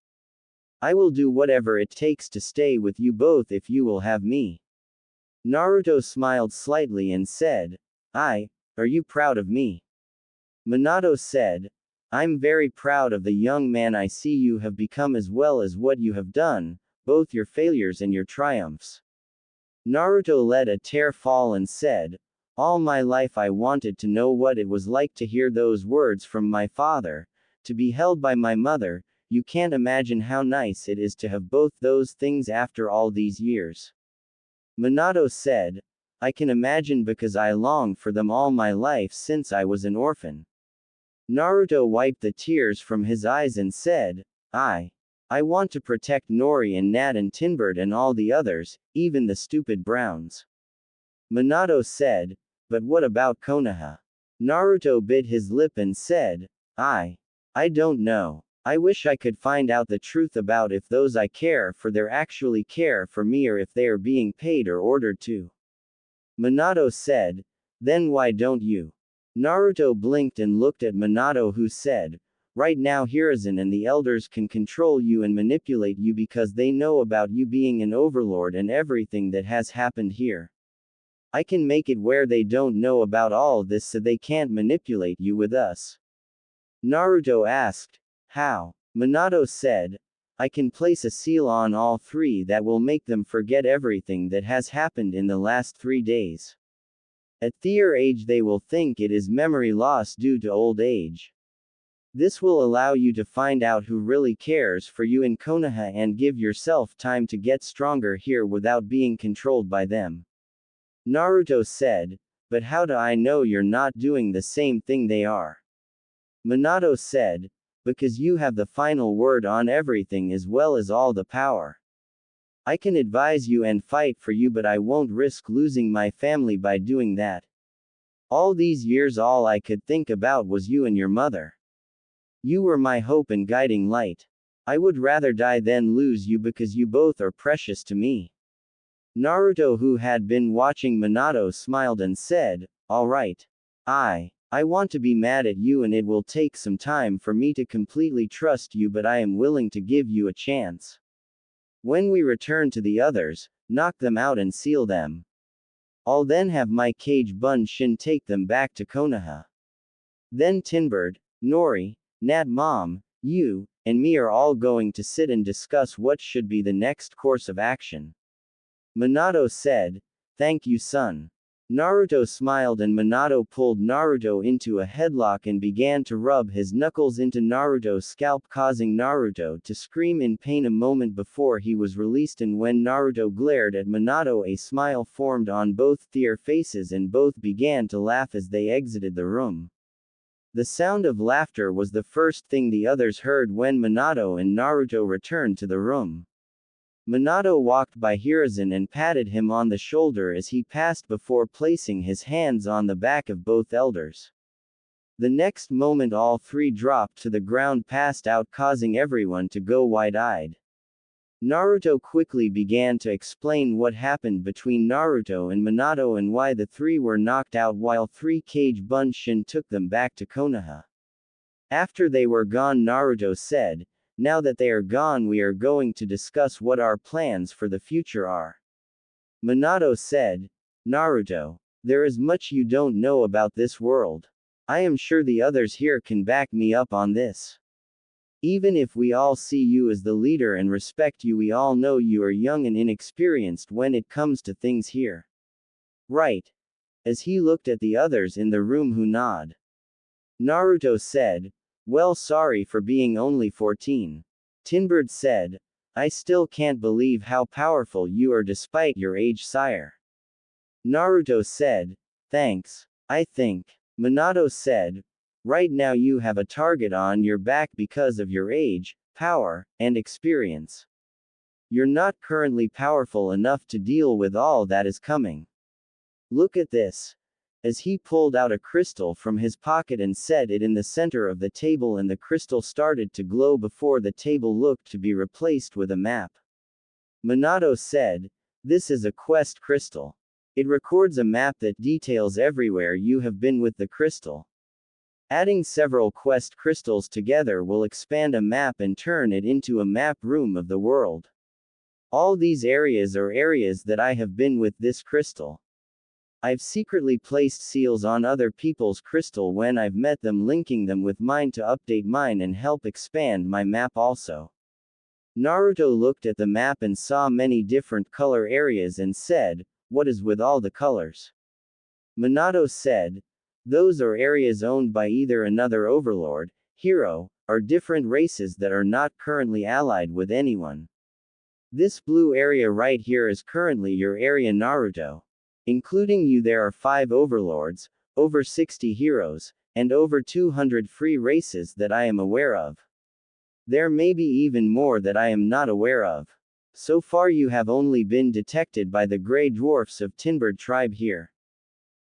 I will do whatever it takes to stay with you both if you will have me." Naruto smiled slightly and said, "Are you proud of me?" Minato said, "I'm very proud of the young man I see you have become, as well as what you have done, both your failures and your triumphs." Naruto let a tear fall and said, "All my life I wanted to know what it was like to hear those words from my father, to be held by my mother. You can't imagine how nice it is to have both those things after all these years." Minato said, "I can imagine because I longed for them all my life since I was an orphan." Naruto wiped the tears from his eyes and said, I want to protect Nori and Nat and Tinbird and all the others, even the stupid Browns." Minato said, "But what about Konoha?" Naruto bit his lip and said, I don't know. I wish I could find out the truth about if those I care for there actually care for me or if they are being paid or ordered to." Minato said, "Then why don't you?" Naruto blinked and looked at Minato, who said, "Right now Hiruzen and the elders can control you and manipulate you because they know about you being an overlord and everything that has happened here. I can make it where they don't know about all this so they can't manipulate you with us." Naruto asked, "How?" Minato said, "I can place a seal on all three that will make them forget everything that has happened in the last 3 days. At their age they will think it is memory loss due to old age. This will allow you to find out who really cares for you in Konoha and give yourself time to get stronger here without being controlled by them." Naruto said, "But how do I know you're not doing the same thing they are?" Minato said, "Because you have the final word on everything as well as all the power. I can advise you and fight for you, but I won't risk losing my family by doing that. All these years all I could think about was you and your mother. You were my hope and guiding light. I would rather die than lose you because you both are precious to me." Naruto, who had been watching Minato, smiled and said, "All right. I want to be mad at you and it will take some time for me to completely trust you, but I am willing to give you a chance. When we return to the others, knock them out and seal them. I'll then have my cage Bun Shin take them back to Konoha. Then Tinbird, Nori, Nat Mom, you, and me are all going to sit and discuss what should be the next course of action." Minato said, "Thank you, son." Naruto smiled and Minato pulled Naruto into a headlock and began to rub his knuckles into Naruto's scalp, causing Naruto to scream in pain a moment before he was released, and when Naruto glared at Minato a smile formed on both their faces and both began to laugh as they exited the room. The sound of laughter was the first thing the others heard when Minato and Naruto returned to the room. Minato walked by Hiruzen and patted him on the shoulder as he passed before placing his hands on the back of both elders. The next moment all three dropped to the ground, passed out, causing everyone to go wide-eyed. Naruto quickly began to explain what happened between Naruto and Minato and why the three were knocked out while three Kage Bunshin took them back to Konoha. After they were gone, Naruto said, Now that they are gone, we are going to discuss what our plans for the future are. Minato said, Naruto, there is much you don't know about this world. I am sure the others here can back me up on this. Even if we all see you as the leader and respect you, we all know you are young and inexperienced when it comes to things here. Right. As he looked at the others in the room who nod. Naruto said, well, sorry for being only 14. Tinbird said, I still can't believe how powerful you are despite your age, sire. Naruto said, thanks. I think. Minato said, right now you have a target on your back because of your age, power, and experience. You're not currently powerful enough to deal with all that is coming. Look at this. As he pulled out a crystal from his pocket and set it in the center of the table, and the crystal started to glow before the table looked to be replaced with a map. Minato said, this is a quest crystal. It records a map that details everywhere you have been with the crystal. Adding several quest crystals together will expand a map and turn it into a map room of the world. All these areas are areas that I have been with this crystal. I've secretly placed seals on other people's crystal when I've met them, linking them with mine to update mine and help expand my map also. Naruto looked at the map and saw many different color areas and said, what is with all the colors? Minato said, those are areas owned by either another overlord, hero, or different races that are not currently allied with anyone. This blue area right here is currently your area, Naruto. Including you, there are 5 overlords, over 60 heroes, and over 200 free races that I am aware of. There may be even more that I am not aware of. So far you have only been detected by the Grey Dwarfs of Tinbird tribe here.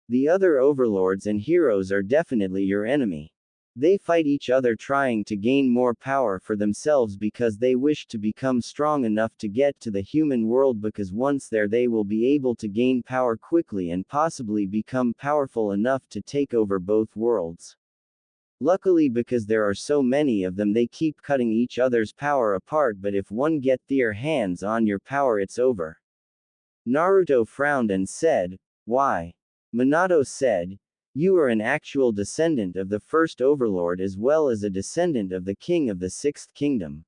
The other overlords and heroes are definitely your enemy. They fight each other trying to gain more power for themselves because they wish to become strong enough to get to the human world, because once there they will be able to gain power quickly and possibly become powerful enough to take over both worlds. Luckily, because there are so many of them, they keep cutting each other's power apart, but if one get their hands on your power, it's over. Naruto frowned and said, why? Minato said, you are an actual descendant of the first overlord as well as a descendant of the king of the sixth kingdom.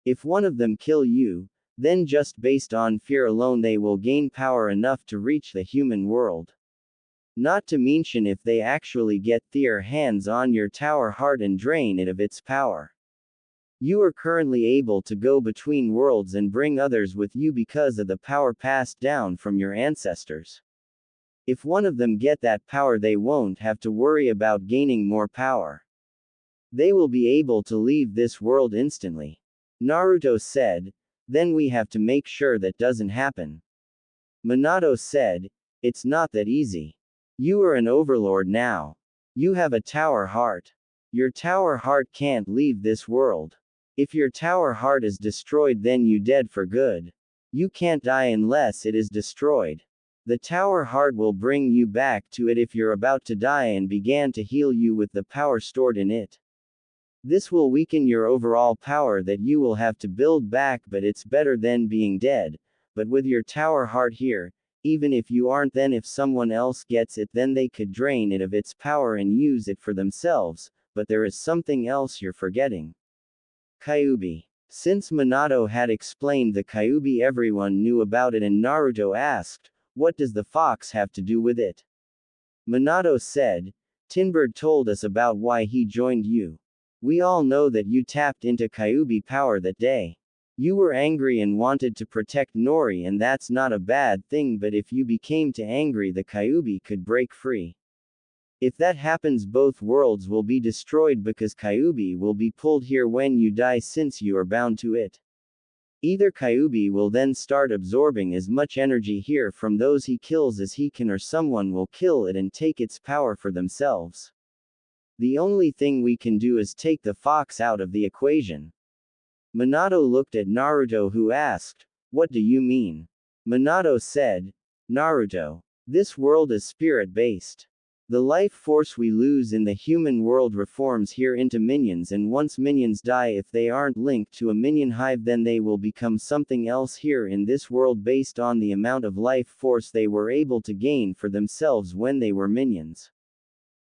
If one of them kill you, then just based on fear alone they will gain power enough to reach the human world. Not to mention if they actually get their hands on your tower heart and drain it of its power. You are currently able to go between worlds and bring others with you because of the power passed down from your ancestors. If one of them get that power, they won't have to worry about gaining more power. They will be able to leave this world instantly. Naruto said, then we have to make sure that doesn't happen. Minato said, it's not that easy. You are an overlord now. You have a tower heart. Your tower heart can't leave this world. If your tower heart is destroyed, then you dead for good. You can't die unless it is destroyed. The tower heart will bring you back to it if you're about to die and began to heal you with the power stored in it. This will weaken your overall power that you will have to build back, but it's better than being dead. But with your tower heart here, even if you aren't, then if someone else gets it, then they could drain it of its power and use it for themselves, but there is something else you're forgetting. Kyuubi. Since Minato had explained the Kyuubi, everyone knew about it, and Naruto asked, what does the fox have to do with it? Minato said, Tinbird told us about why he joined you. We all know that you tapped into Kyuubi power that day. You were angry and wanted to protect Nori, and that's not a bad thing, but if you became too angry, the Kyuubi could break free. If that happens, both worlds will be destroyed because Kyuubi will be pulled here when you die, since you are bound to it. Either Kyuubi will then start absorbing as much energy here from those he kills as he can, or someone will kill it and take its power for themselves. The only thing we can do is take the fox out of the equation. Minato looked at Naruto, who asked, what do you mean? Minato said, Naruto, this world is spirit-based. The life force we lose in the human world reforms here into minions, and once minions die, if they aren't linked to a minion hive, then they will become something else here in this world based on the amount of life force they were able to gain for themselves when they were minions.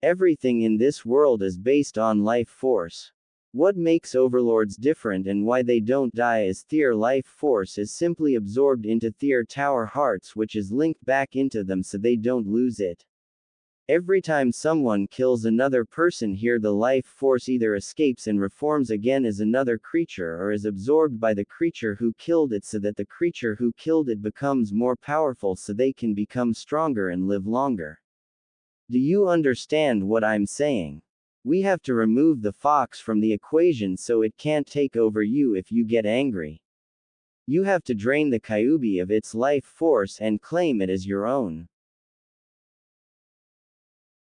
Everything in this world is based on life force. What makes overlords different and why they don't die is their life force is simply absorbed into their tower hearts, which is linked back into them so they don't lose it. Every time someone kills another person here, the life force either escapes and reforms again as another creature or is absorbed by the creature who killed it, so that the creature who killed it becomes more powerful so they can become stronger and live longer. Do you understand what I'm saying? We have to remove the fox from the equation so it can't take over you if you get angry. You have to drain the Kyuubi of its life force and claim it as your own.